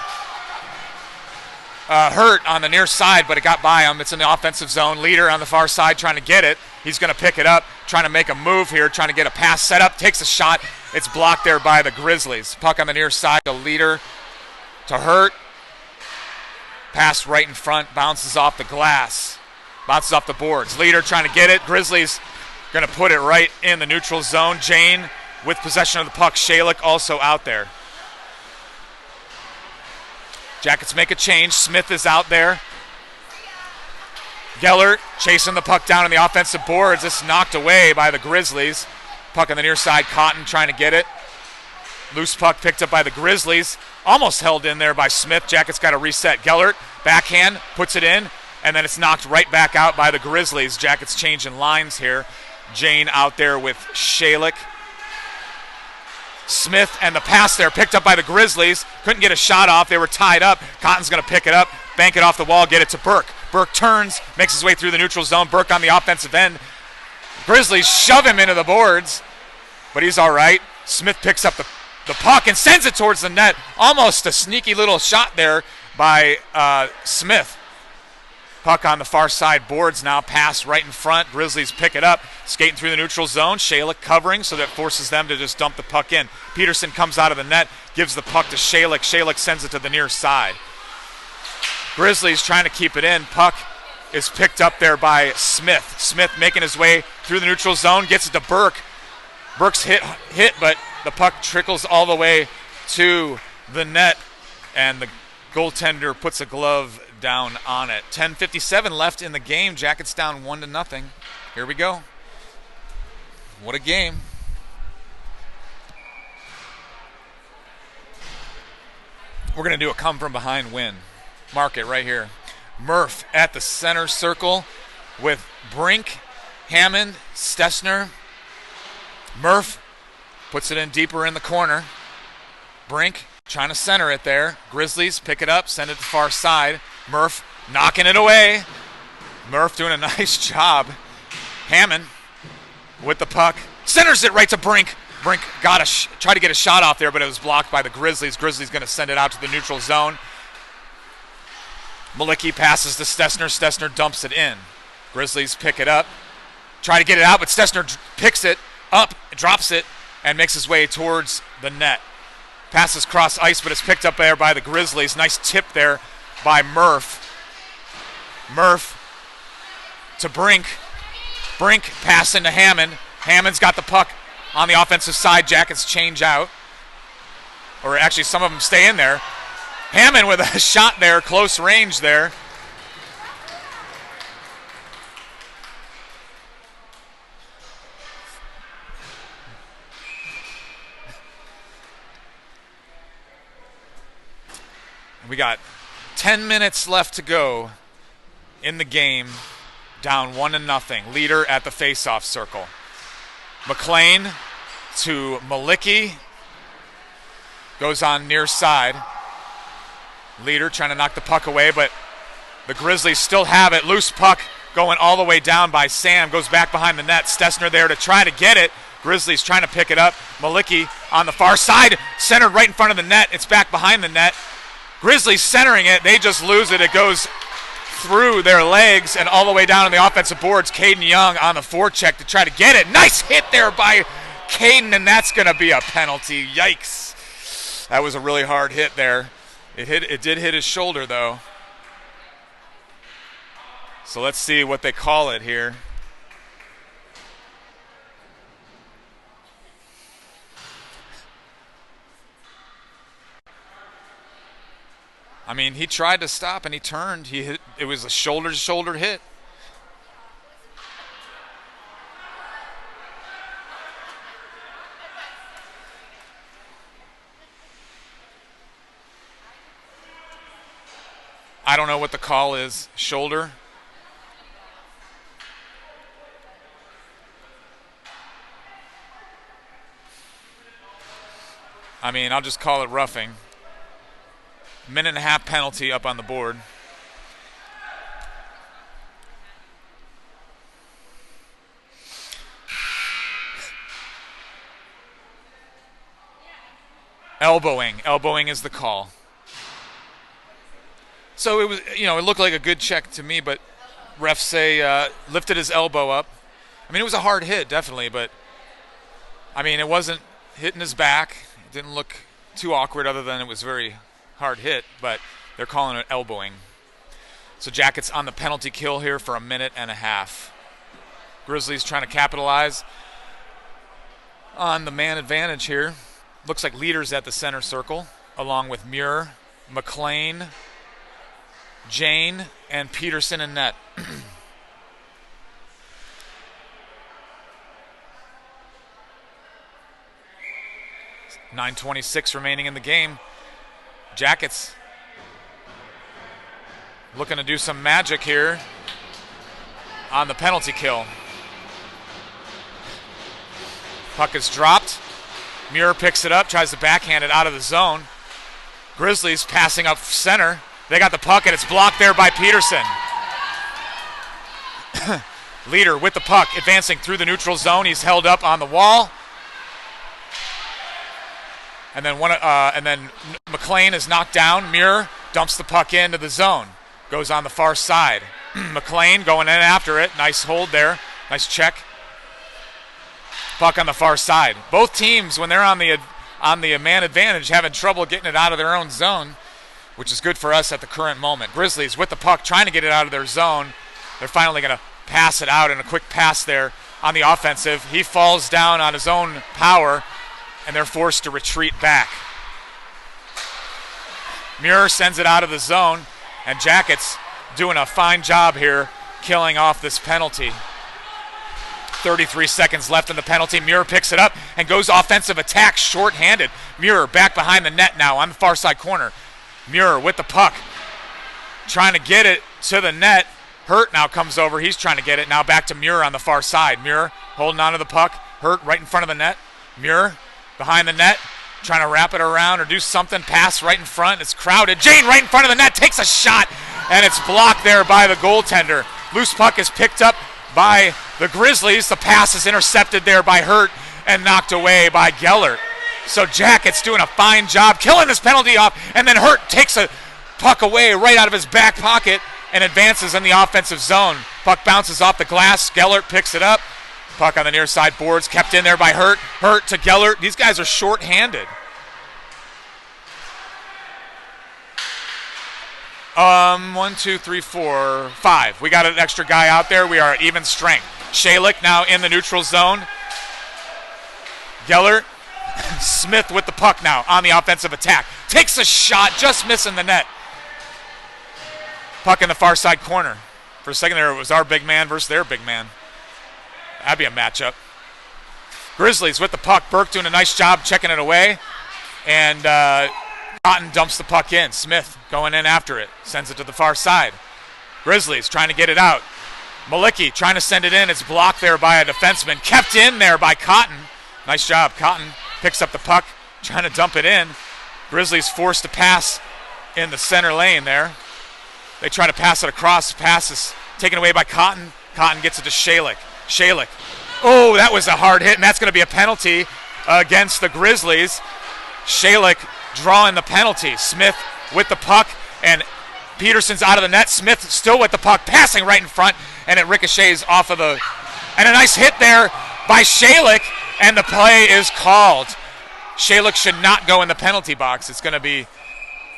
Hurt on the near side, but it got by him. It's in the offensive zone. Leader on the far side trying to get it. He's going to pick it up, trying to make a move here, trying to get a pass set up, takes a shot. It's blocked there by the Grizzlies. Puck on the near side to Leader, to Hurt. Pass right in front, bounces off the glass, bounces off the boards. Leader trying to get it. Grizzlies going to put it right in the neutral zone. Jane with possession of the puck. Shalik also out there. Jackets make a change. Smith is out there. Gellert chasing the puck down in the offensive boards. It's knocked away by the Grizzlies. Puck on the near side. Cotton trying to get it. Loose puck picked up by the Grizzlies. Almost held in there by Smith. Jackets got to reset. Gellert, backhand, puts it in, and then it's knocked right back out by the Grizzlies. Jackets changing lines here. Jane out there with Shalik. Smith and the pass there picked up by the Grizzlies. Couldn't get a shot off. They were tied up. Cotton's going to pick it up, bank it off the wall, get it to Burke. Burke turns, makes his way through the neutral zone. Burke on the offensive end. Grizzlies shove him into the boards, but he's all right. Smith picks up the puck and sends it towards the net. Almost a sneaky little shot there by Smith. Puck on the far side boards now. Pass right in front. Grizzlies pick it up. Skating through the neutral zone. Shalik covering, so that forces them to just dump the puck in. Peterson comes out of the net, gives the puck to Shalik. Shalik sends it to the near side. Grizzlies trying to keep it in. Puck is picked up there by Smith. Smith making his way through the neutral zone. Gets it to Burke. Burke's hit, but the puck trickles all the way to the net, and the goaltender puts a glove down on it. 10:57 left in the game. Jackets down 1-0. Here we go. What a game. We're going to do a come from behind win. Mark it right here. Murph at the center circle with Brink, Hammond, Stessner. Murph puts it in deeper in the corner. Brink trying to center it there. Grizzlies pick it up, send it to the far side. Murph knocking it away. Murph doing a nice job. Hammond with the puck. Centers it right to Brink. Brink tried to get a shot off there, but it was blocked by the Grizzlies. Grizzlies going to send it out to the neutral zone. Malicki passes to Stessner. Stessner dumps it in. Grizzlies pick it up. Try to get it out, but Stessner picks it up, drops it, and makes his way towards the net. Passes cross ice, but it's picked up there by the Grizzlies. Nice tip there by Murph. Murph to Brink. Brink passing to Hammond. Hammond's got the puck on the offensive side. Jackets change out. Or actually, some of them stay in there. Hammond with a shot there, close range there. We got 10 minutes left to go in the game, down 1-0. Leader at the face-off circle. McLean to Malicki. Goes on near side. Leader trying to knock the puck away, but the Grizzlies still have it. Loose puck going all the way down by Sam. Goes back behind the net. Stessner there to try to get it. Grizzlies trying to pick it up. Malicki on the far side, centered right in front of the net. It's back behind the net. Grizzlies centering it. They just lose it. It goes through their legs and all the way down on the offensive boards. Caden Young on the forecheck to try to get it. Nice hit there by Caden, and that's going to be a penalty. Yikes. That was a really hard hit there. It did hit his shoulder, though. So let's see what they call it here. I mean, he tried to stop and he turned. He hit. It was a shoulder-to-shoulder hit. I don't know what the call is. Shoulder. I mean, I'll just call it roughing. Minute and a half penalty up on the board. Elbowing. Elbowing is the call. So it was, it looked like a good check to me, but refs say lifted his elbow up. I mean, it was a hard hit, definitely, but I mean, it wasn't hitting his back. It didn't look too awkward other than it was very hard hit, but they're calling it elbowing. So Jackets on the penalty kill here for a minute and a half. Grizzlies trying to capitalize on the man advantage here. Looks like leaders at the center circle, along with Muir, McLean, Jane, and Peterson in net. 9:26 remaining in the game. Jackets looking to do some magic here on the penalty kill. Puck is dropped. Muir picks it up, tries to backhand it out of the zone. Grizzlies passing up center. They got the puck, and it's blocked there by Peterson. Leader with the puck, advancing through the neutral zone. He's held up on the wall. And then McLean is knocked down. Muir dumps the puck into the zone. Goes on the far side. McLean going in after it. Nice hold there. Nice check. Puck on the far side. Both teams, when they're on the man advantage, having trouble getting it out of their own zone, which is good for us at the current moment. Grizzlies with the puck, trying to get it out of their zone. They're finally going to pass it out in a quick pass there on the offensive. He falls down on his own power, and they're forced to retreat back. Muir sends it out of the zone, and Jackets doing a fine job here killing off this penalty. 33 seconds left in the penalty. Muir picks it up and goes offensive attack short-handed. Muir back behind the net now on the far side corner. Muir with the puck, trying to get it to the net. Hurt now comes over. He's trying to get it now back to Muir on the far side. Muir holding on to the puck. Hurt right in front of the net. Muir behind the net, trying to wrap it around or do something. Pass right in front. It's crowded. Jane right in front of the net takes a shot, and it's blocked there by the goaltender. Loose puck is picked up by the Grizzlies. The pass is intercepted there by Hurt and knocked away by Gellert. So Jackets doing a fine job killing this penalty off, and then Hurt takes a puck away right out of his back pocket and advances in the offensive zone. Puck bounces off the glass. Gellert picks it up. Puck on the near side boards, kept in there by Hurt. Hurt to Gellert. These guys are short-handed. 1, 2, 3, 4, 5. We got an extra guy out there. We are at even strength. Shalik now in the neutral zone. Gellert. Smith with the puck now on the offensive attack. Takes a shot, just missing the net. Puck in the far side corner. For a second there, it was our big man versus their big man. That'd be a matchup. Grizzlies with the puck. Burke doing a nice job checking it away. And Cotton dumps the puck in. Smith going in after it. Sends it to the far side. Grizzlies trying to get it out. Malicki trying to send it in. It's blocked there by a defenseman. Kept in there by Cotton. Nice job. Cotton picks up the puck, trying to dump it in. Grizzlies forced to pass in the center lane there. They try to pass it across. Pass is taken away by Cotton. Cotton gets it to Shalik. Shalik Oh, that was a hard hit, and that's going to be a penalty against the Grizzlies. Shalick drawing the penalty. Smith with the puck, and Peterson's out of the net. Smith still with the puck, passing right in front, and it ricochets off of the... And a nice hit there by Shalick, and the play is called. Shalick should not go in the penalty box. It's going to be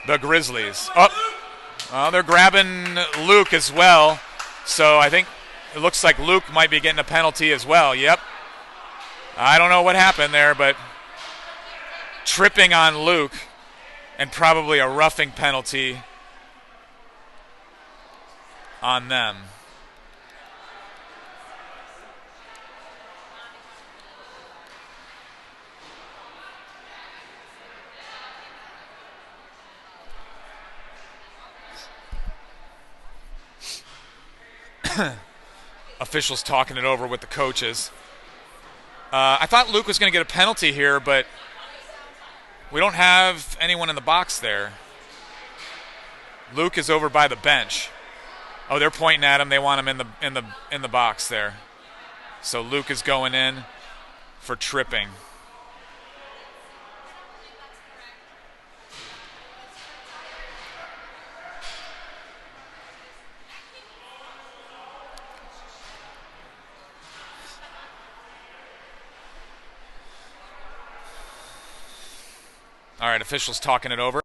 the Grizzlies. Oh, they're grabbing Luke as well. So I think it looks like Luke might be getting a penalty as well. Yep. I don't know what happened there, but tripping on Luke and probably a roughing penalty on them. Officials talking it over with the coaches. I thought Luke was going to get a penalty here, but we don't have anyone in the box there. Luke is over by the bench. Oh, they're pointing at him. They want him in the box there. So Luke is going in for tripping. All right, officials talking it over.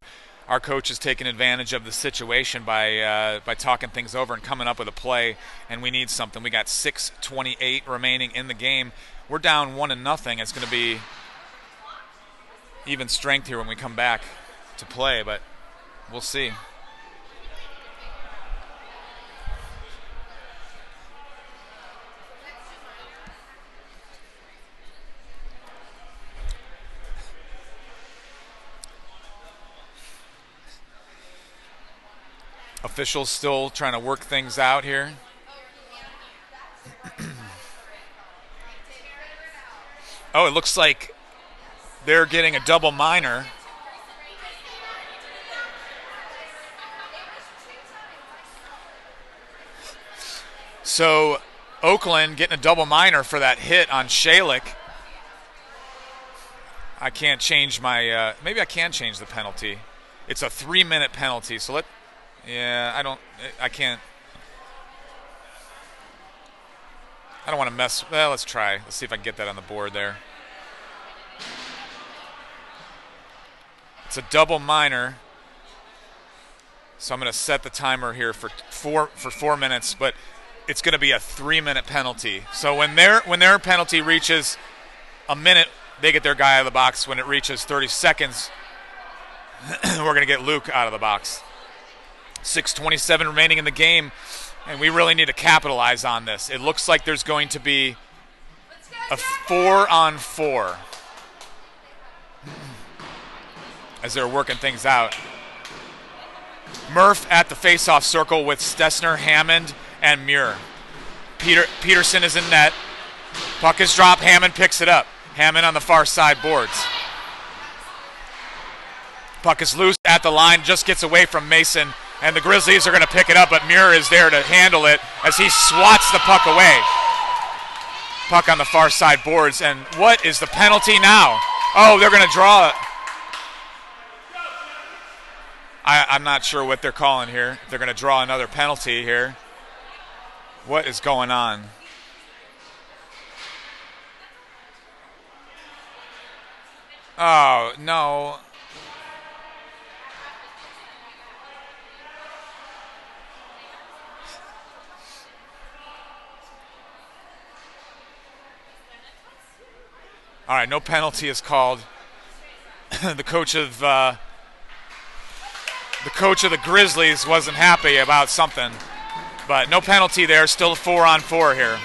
Our coach is taking advantage of the situation by talking things over and coming up with a play, and we need something. We got 6:28 remaining in the game. We're down 1-0. It's going to be even strength here when we come back to play, but we'll see. Officials still trying to work things out here. Oh, it looks like they're getting a double minor. So Oakland getting a double minor for that hit on Shalick. I can't change my, maybe I can change the penalty. It's a 3-minute penalty, so yeah, I don't want to mess. Well, let's try. Let's see if I can get that on the board there. It's a double minor. So I'm going to set the timer here for 4 minutes, but it's going to be a 3-minute penalty. So when their penalty reaches a minute, they get their guy out of the box. When it reaches 30 seconds, we're going to get Luke out of the box. 6:27 remaining in the game, and we really need to capitalize on this. It looks like there's going to be a 4-on-4 as they're working things out. Murph at the face-off circle with Stessner, Hammond, and Muir. Peterson is in net. Puck is dropped. Hammond picks it up. Hammond on the far side boards. Puck is loose at the line, just gets away from Mason, and the Grizzlies are going to pick it up, but Muir is there to handle it as he swats the puck away. Puck on the far side boards, and what is the penalty now? Oh, they're going to draw it. I'm not sure what they're calling here. They're going to draw another penalty here. What is going on? Oh, no. All right, no penalty is called. The coach of the Grizzlies wasn't happy about something, but no penalty there. Still a 4-on-4 here.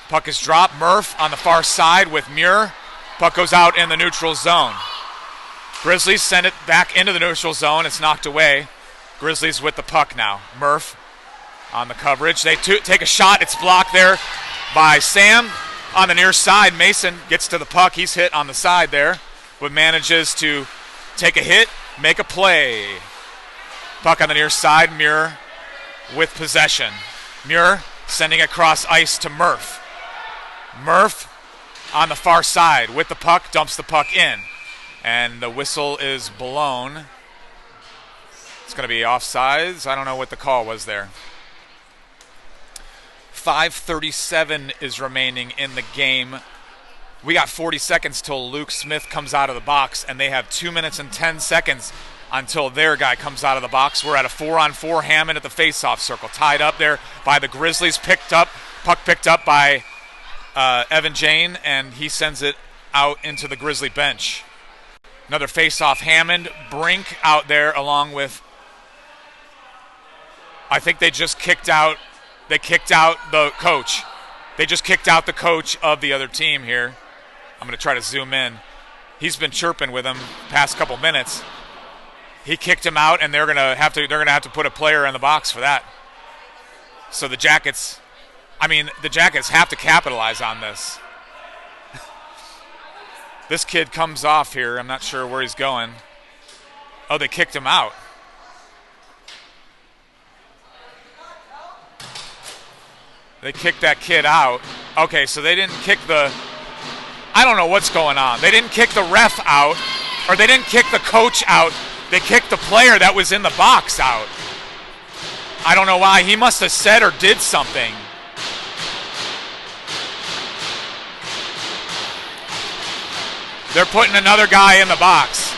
Puck is dropped. Murph on the far side with Muir. Puck goes out in the neutral zone. Grizzlies send it back into the neutral zone. It's knocked away. Grizzlies with the puck now. Murph on the coverage. They take a shot. It's blocked there by Sam on the near side. Mason gets to the puck. He's hit on the side there, but manages to take a hit, make a play. Puck on the near side. Muir with possession. Muir Sending it across ice to Murph. Murph on the far side with the puck, dumps the puck in. And the whistle is blown. It's going to be offsides. I don't know what the call was there. 5:37 is remaining in the game. We got 40 seconds till Luke Smith comes out of the box, and they have 2 minutes and 10 seconds until their guy comes out of the box. We're at a 4-on-4. Hammond at the face-off circle, tied up there by the Grizzlies. Puck picked up by Evan Jane, and he sends it out into the Grizzly bench. Another face-off. Hammond, Brink out there along with, I think they just kicked out. They kicked out the coach. They just kicked out the coach of the other team here. I'm going to try to zoom in. He's been chirping with him past couple minutes. He kicked him out, and they're going to have to put a player in the box for that. So the Jackets have to capitalize on this. This kid comes off here. I'm not sure where he's going. Oh, they kicked him out. They kicked that kid out. Okay, so they didn't kick the... I don't know what's going on. They didn't kick the ref out, or they didn't kick the coach out. They kicked the player that was in the box out. I don't know why. He must have said or did something. They're putting another guy in the box.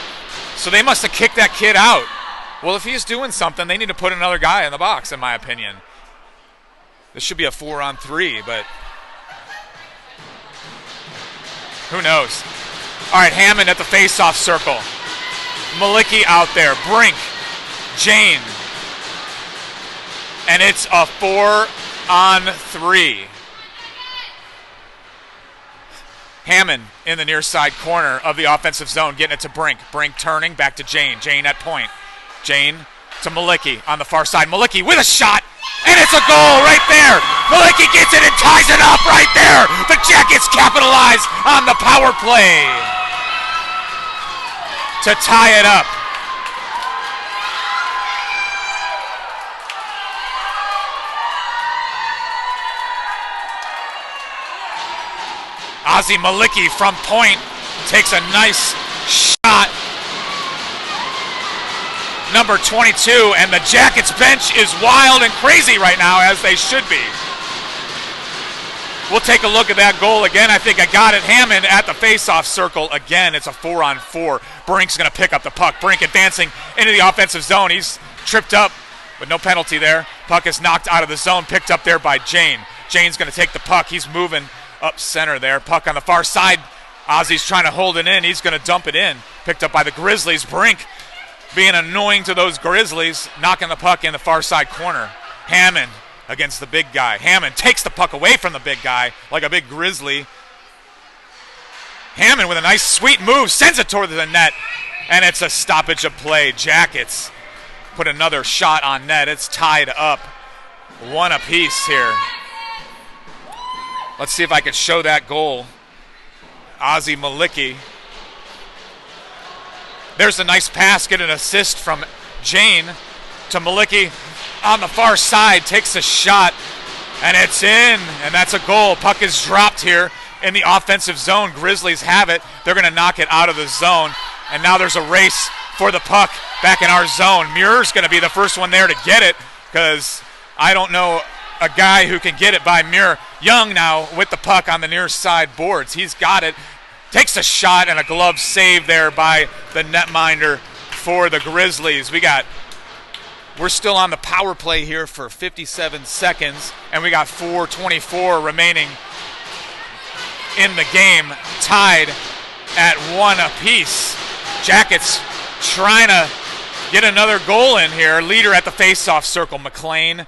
So they must have kicked that kid out. Well, if he's doing something, they need to put another guy in the box, in my opinion. This should be a 4-on-3, but who knows? All right, Hammond at the face-off circle. Malicki out there. Brink. Jane. And it's a 4-on-3. Hammond in the near side corner of the offensive zone, getting it to Brink. Brink turning back to Jane. Jane at point. Jane to Malicki on the far side. Malicki with a shot, and it's a goal right there. Malicki gets it and ties it up right there. The Jackets capitalize on the power play to tie it up. Ozzie Malicki from point takes a nice shot. Number 22, and the Jackets bench is wild and crazy right now, as they should be. We'll take a look at that goal again. I think I got it. Hammond at the face-off circle again. It's a 4-on-4. Brink's going to pick up the puck. Brink advancing into the offensive zone. He's tripped up, but no penalty there. Puck is knocked out of the zone, picked up there by Jane. Jane's going to take the puck. He's moving up center there. Puck on the far side. Ozzie's trying to hold it in. He's going to dump it in. Picked up by the Grizzlies. Brink being annoying to those Grizzlies, knocking the puck in the far side corner. Hammond against the big guy. Hammond takes the puck away from the big guy like a big Grizzly. Hammond with a nice sweet move, sends it toward the net, and it's a stoppage of play. Jackets put another shot on net. It's tied up 1 apiece here. Let's see if I can show that goal. Ozzie Malicki. There's a nice pass, get an assist from Jane to Malicki on the far side, takes a shot, and it's in, and that's a goal. Puck is dropped here in the offensive zone. Grizzlies have it. They're going to knock it out of the zone, and now there's a race for the puck back in our zone. Muir's going to be the first one there to get it, because I don't know a guy who can get it by Muir. Young now with the puck on the near side boards. He's got it. Takes a shot and a glove save there by the netminder for the Grizzlies. We're still on the power play here for 57 seconds, and we got 4:24 remaining in the game, tied at 1 apiece. Jackets trying to get another goal in here. Leader at the face-off circle, McLean,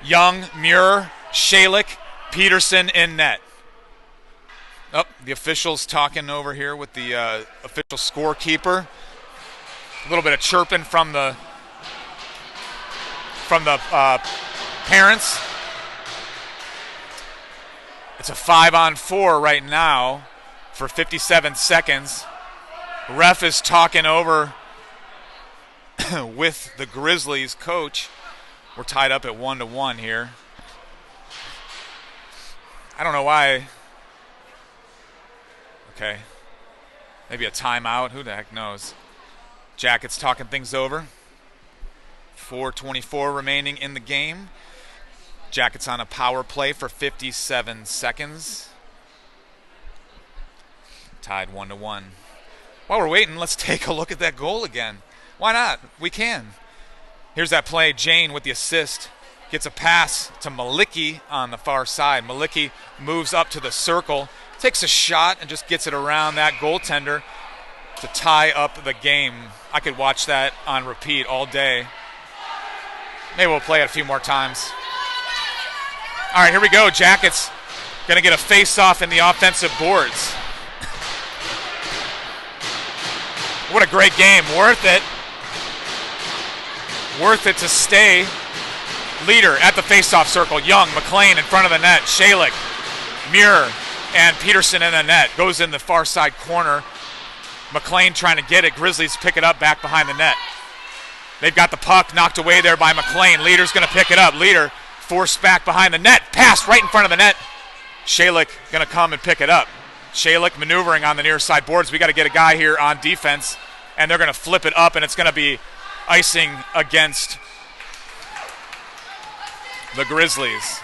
Young, Muir, Shalick, Peterson in net. Oh, the officials talking over here with the official scorekeeper. A little bit of chirping from the parents. It's a 5-on-4 right now for 57 seconds. Ref is talking over with the Grizzlies coach. We're tied up at 1-1 here. I don't know why. Okay. Maybe a timeout. Who the heck knows? Jackets talking things over. 4:24 remaining in the game. Jackets on a power play for 57 seconds. Tied 1-1. While we're waiting, let's take a look at that goal again. Why not? We can. Here's that play. Jane with the assist. Gets a pass to Malicki on the far side. Malicki moves up to the circle. Takes a shot and just gets it around that goaltender to tie up the game. I could watch that on repeat all day. Maybe we'll play it a few more times. All right, here we go. Jackets going to get a face-off in the offensive boards. What a great game. Worth it. Worth it to stay. Leader at the face-off circle. Young, McLean in front of the net. Shalik, Muir, and Peterson in the net. Goes in the far side corner. McLean trying to get it. Grizzlies pick it up back behind the net. They've got the puck knocked away there by McLean. Leader's going to pick it up. Leader forced back behind the net. Pass right in front of the net. Shalik going to come and pick it up. Shalik maneuvering on the near side boards. We got to get a guy here on defense, and they're going to flip it up, and it's going to be icing against the Grizzlies.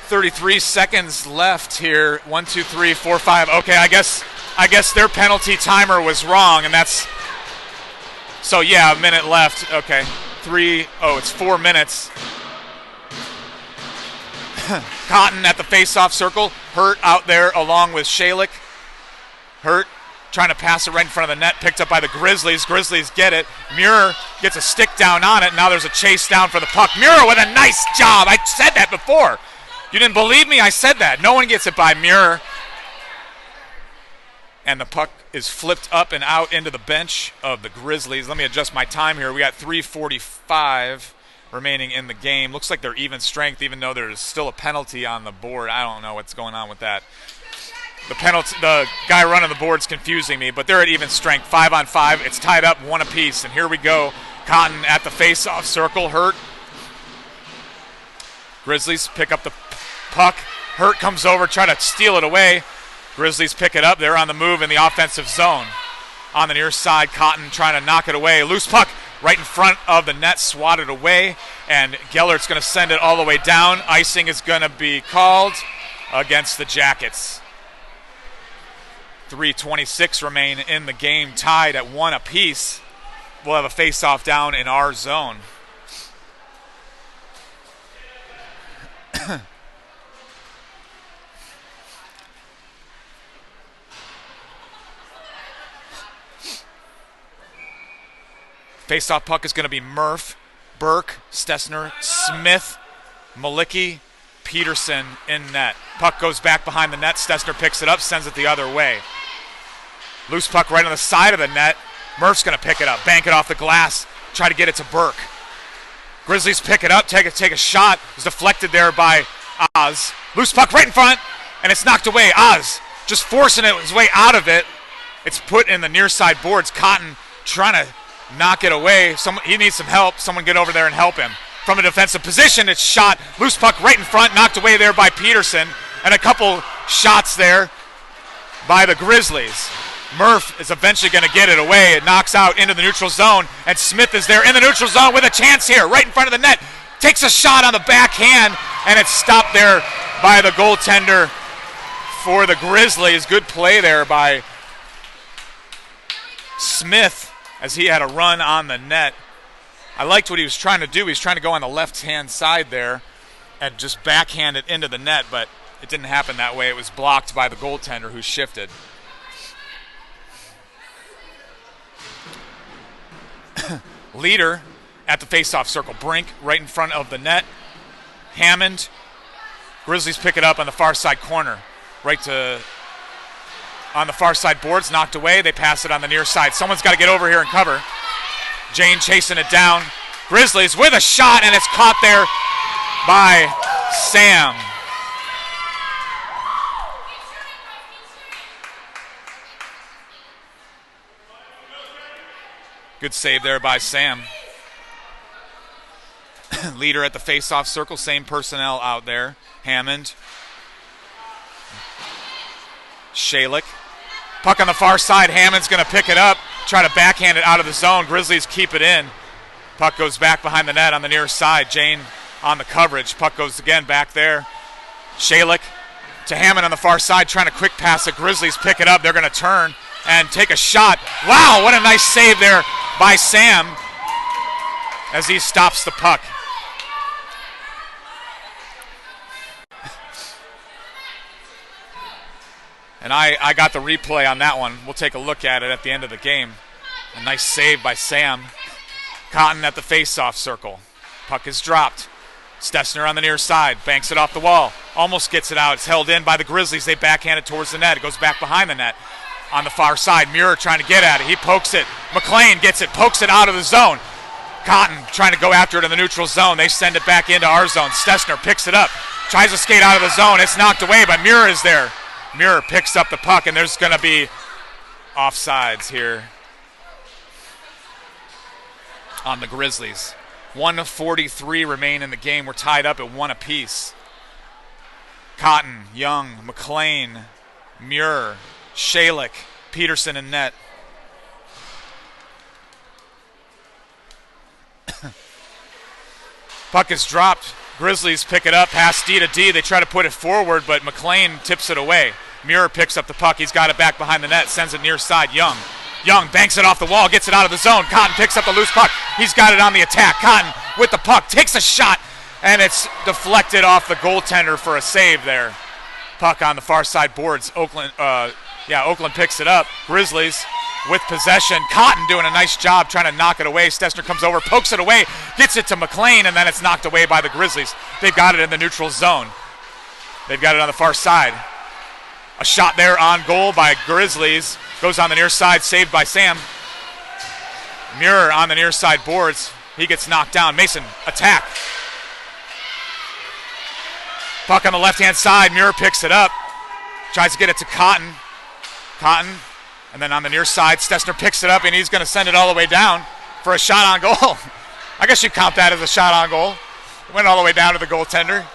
.33 seconds left here. 1, 2, 3, 4, 5. Okay, I guess their penalty timer was wrong, and that's so yeah, a minute left. Okay, it's 4 minutes. Cotton at the face-off circle. Hurt out there along with Shalik. Hurt trying to pass it right in front of the net. Picked up by the Grizzlies. Grizzlies get it. Muir gets a stick down on it. Now there's a chase down for the puck. Muir with a nice job. I said that before. You didn't believe me? I said that. No one gets it by Muir. And the puck is flipped up and out into the bench of the Grizzlies. Let me adjust my time here. We got 3:45 remaining in the game. Looks like they're even strength, even though there's still a penalty on the board. I don't know what's going on with that. The guy running the board's confusing me, but they're at even strength. 5-on-5. It's tied up 1 apiece. And here we go. Cotton at the face-off circle. Hurt. Grizzlies pick up the puck. Hurt comes over, try to steal it away. Grizzlies pick it up. They're on the move in the offensive zone. On the near side, Cotton trying to knock it away. Loose puck right in front of the net, swatted away. And Gellert's going to send it all the way down. Icing is going to be called against the Jackets. 3:26 remain in the game, tied at 1 apiece. We'll have a face-off down in our zone. Face-off puck is going to be Murph, Burke, Stessner, Smith, Malicki, Peterson in net. Puck goes back behind the net. Stessner picks it up, sends it the other way. Loose puck right on the side of the net. Murph's going to pick it up, bank it off the glass, try to get it to Burke. Grizzlies pick it up, take a shot. It's deflected there by Oz. Loose puck right in front, and it's knocked away. Oz just forcing his way out of it. It's put in the near side boards. Cotton trying to knock it away. He needs some help. Someone get over there and help him. From a defensive position, it's shot. Loose puck right in front, knocked away there by Peterson. And a couple shots there by the Grizzlies. Murph is eventually going to get it away. It knocks out into the neutral zone. And Smith is there in the neutral zone with a chance here, right in front of the net. Takes a shot on the backhand, and it's stopped there by the goaltender for the Grizzlies. Good play there by Smith, as he had a run on the net. I liked what he was trying to do. He was trying to go on the left-hand side there and just backhand it into the net, but it didn't happen that way. It was blocked by the goaltender who shifted. Leader at the face-off circle. Brink right in front of the net. Hammond. Grizzlies pick it up on the far side corner. On the far side boards, knocked away. They pass it on the near side. Someone's got to get over here and cover. Jane chasing it down. Grizzlies with a shot, and it's caught there by Sam. Good save there by Sam. Leader at the face-off circle, same personnel out there. Hammond. Shalick. Puck on the far side. Hammond's going to pick it up, try to backhand it out of the zone. Grizzlies keep it in. Puck goes back behind the net on the near side. Jane on the coverage. Puck goes again back there. Shalick to Hammond on the far side, trying to quick pass it. Grizzlies pick it up. They're going to turn and take a shot. Wow, what a nice save there by Sam as he stops the puck. And I got the replay on that one. We'll take a look at it at the end of the game. A nice save by Sam. Cotton at the face-off circle. Puck is dropped. Stessner on the near side. Banks it off the wall. Almost gets it out. It's held in by the Grizzlies. They backhand it towards the net. It goes back behind the net. On the far side, Muir trying to get at it. He pokes it. McLean gets it. Pokes it out of the zone. Cotton trying to go after it in the neutral zone. They send it back into our zone. Stessner picks it up. Tries to skate out of the zone. It's knocked away, but Muir is there. Muir picks up the puck, and there's going to be offsides here on the Grizzlies. 1:43 remain in the game. We're tied up at 1 apiece. Cotton, Young, McLean, Muir, Shalick, Peterson in net. Puck is dropped. Grizzlies pick it up, pass D to D. They try to put it forward, but McLean tips it away. Muir picks up the puck. He's got it back behind the net, sends it near side. Young banks it off the wall, gets it out of the zone. Cotton picks up the loose puck. He's got it on the attack. Cotton with the puck, takes a shot, and it's deflected off the goaltender for a save there. Puck on the far side boards. Oakland picks it up. Grizzlies with possession. Cotton doing a nice job trying to knock it away. Stessner comes over, pokes it away, gets it to McLean, and then it's knocked away by the Grizzlies. They've got it in the neutral zone. They've got it on the far side. A shot there on goal by Grizzlies. Goes on the near side, saved by Sam. Muir on the near side boards. He gets knocked down. Mason, attack. Puck on the left-hand side. Muir picks it up. Tries to get it to Cotton. And then on the near side, Stessner picks it up, and he's going to send it all the way down for a shot on goal. I guess you count that as a shot on goal. It went all the way down to the goaltender.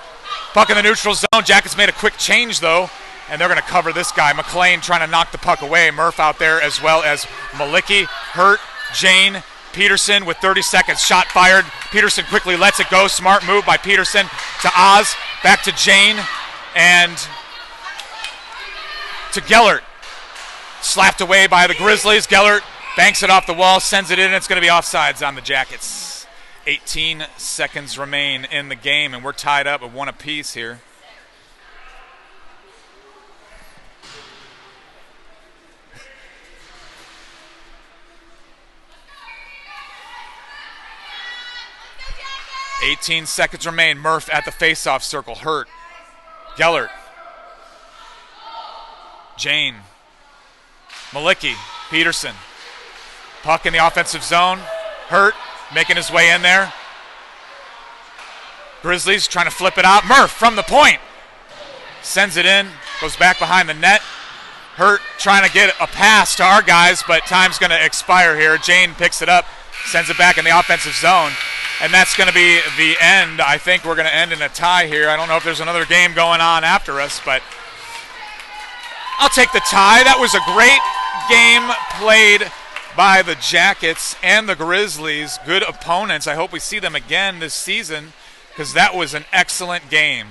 Puck in the neutral zone. Jackets made a quick change, though, and they're going to cover this guy. McLean trying to knock the puck away. Murph out there as well as Malicki, Hurt, Jane, Peterson with 30 seconds. Shot fired. Peterson quickly lets it go. Smart move by Peterson to Oz. Back to Jane and to Gellert. Slapped away by the Grizzlies. Gellert banks it off the wall, sends it in. It's going to be offsides on the Jackets. 18 seconds remain in the game, and we're tied up at 1 apiece here. (18 seconds remain. Murph at the face-off circle. Hurt. Gellert. Jane. Malicki, Peterson. Puck in the offensive zone. Hurt, making his way in there. Grizzlies trying to flip it out. Murph from the point. Sends it in, goes back behind the net. Hurt trying to get a pass to our guys, but time's going to expire here. Jane picks it up, sends it back in the offensive zone. And that's going to be the end. I think we're going to end in a tie here. I don't know if there's another game going on after us, but I'll take the tie. That was a great game played by the Jackets and the Grizzlies. Good opponents. I hope we see them again this season because that was an excellent game.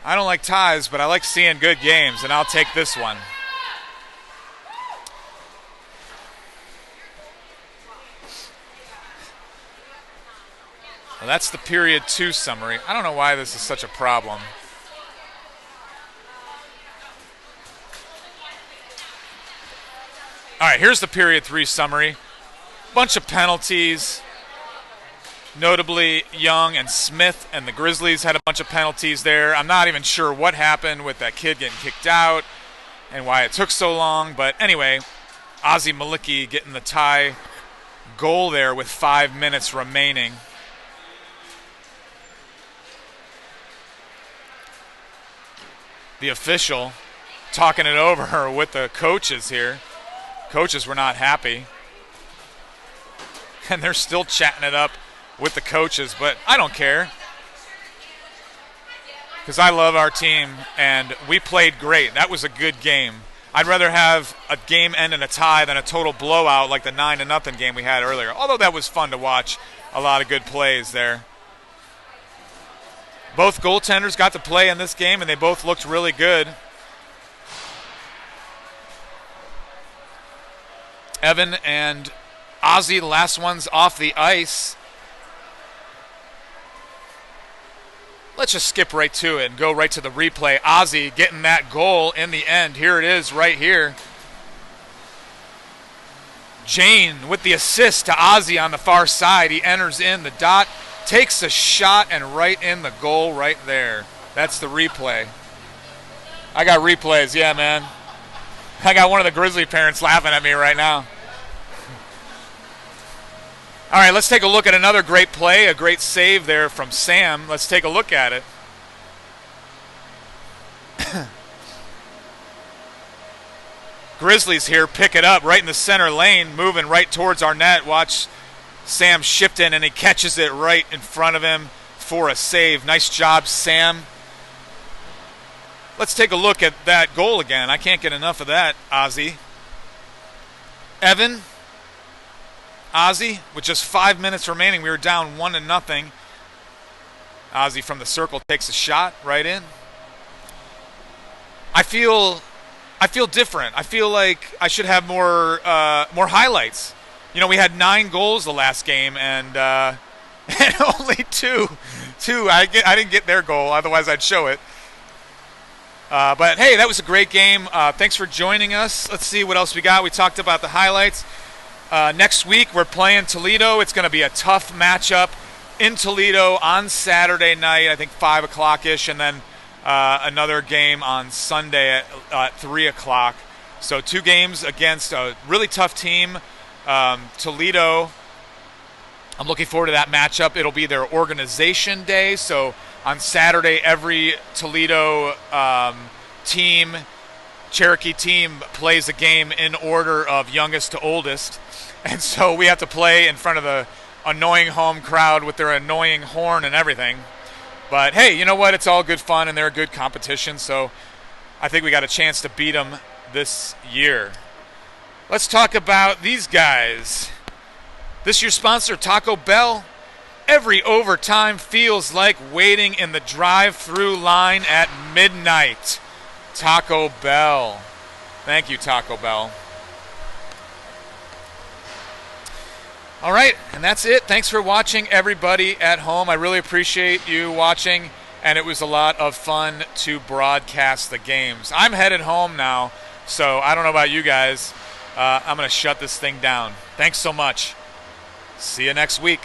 I don't like ties, but I like seeing good games, and I'll take this one. Well, that's the period 2 summary. I don't know why this is such a problem. All right, here's the period 3 summary. Bunch of penalties. Notably, Young and Smith and the Grizzlies had a bunch of penalties there. I'm not even sure what happened with that kid getting kicked out and why it took so long. But anyway, Ozzie Malicki getting the tie goal there with 5 minutes remaining. The official talking it over with the coaches here. Coaches were not happy. And they're still chatting it up with the coaches, but I don't care because I love our team, and we played great. That was a good game. I'd rather have a game end in a tie than a total blowout like the 9-0 game we had earlier, although that was fun to watch. A lot of good plays there. Both goaltenders got to play in this game, and they both looked really good. Evan and Ozzy, the last ones off the ice. Let's just skip right to it and go right to the replay. Ozzy getting that goal in the end. Here it is right here. Jane with the assist to Ozzy on the far side. He enters in the dot, takes a shot, and right in the goal right there. That's the replay. I got replays, yeah, man. I got one of the Grizzly parents laughing at me right now. All right, let's take a look at another great play, a great save there from Sam. Let's take a look at it. Grizzlies here pick it up right in the center lane, moving right towards our net. Watch Sam shift in, and he catches it right in front of him for a save. Nice job, Sam. Let's take a look at that goal again. I can't get enough of that, Ozzy. Evan. Ozzy, with just 5 minutes remaining, we were down 1-0. Ozzy from the circle takes a shot right in. I feel different. I feel like I should have more highlights. You know, we had 9 goals the last game, and only two. I didn't get their goal, otherwise I'd show it. But hey, that was a great game. Thanks for joining us. Let's see what else we got. We talked about the highlights. Next week, we're playing Toledo. It's going to be a tough matchup in Toledo on Saturday night, I think 5 o'clock-ish, and then another game on Sunday at 3 o'clock. So 2 games against a really tough team. Toledo, I'm looking forward to that matchup. It'll be their organization day. So on Saturday, every Toledo team, Cherokee team, plays a game in order of youngest to oldest. And so we have to play in front of the annoying home crowd with their annoying horn and everything. But hey, you know what? It's all good fun, and they're a good competition. So I think we got a chance to beat them this year. Let's talk about these guys. This year's sponsor, Taco Bell. Every overtime feels like waiting in the drive-through line at midnight. Taco Bell. Thank you, Taco Bell. All right, and that's it. Thanks for watching, everybody at home. I really appreciate you watching, and it was a lot of fun to broadcast the games. I'm headed home now, so I don't know about you guys. I'm going to shut this thing down. Thanks so much. See you next week.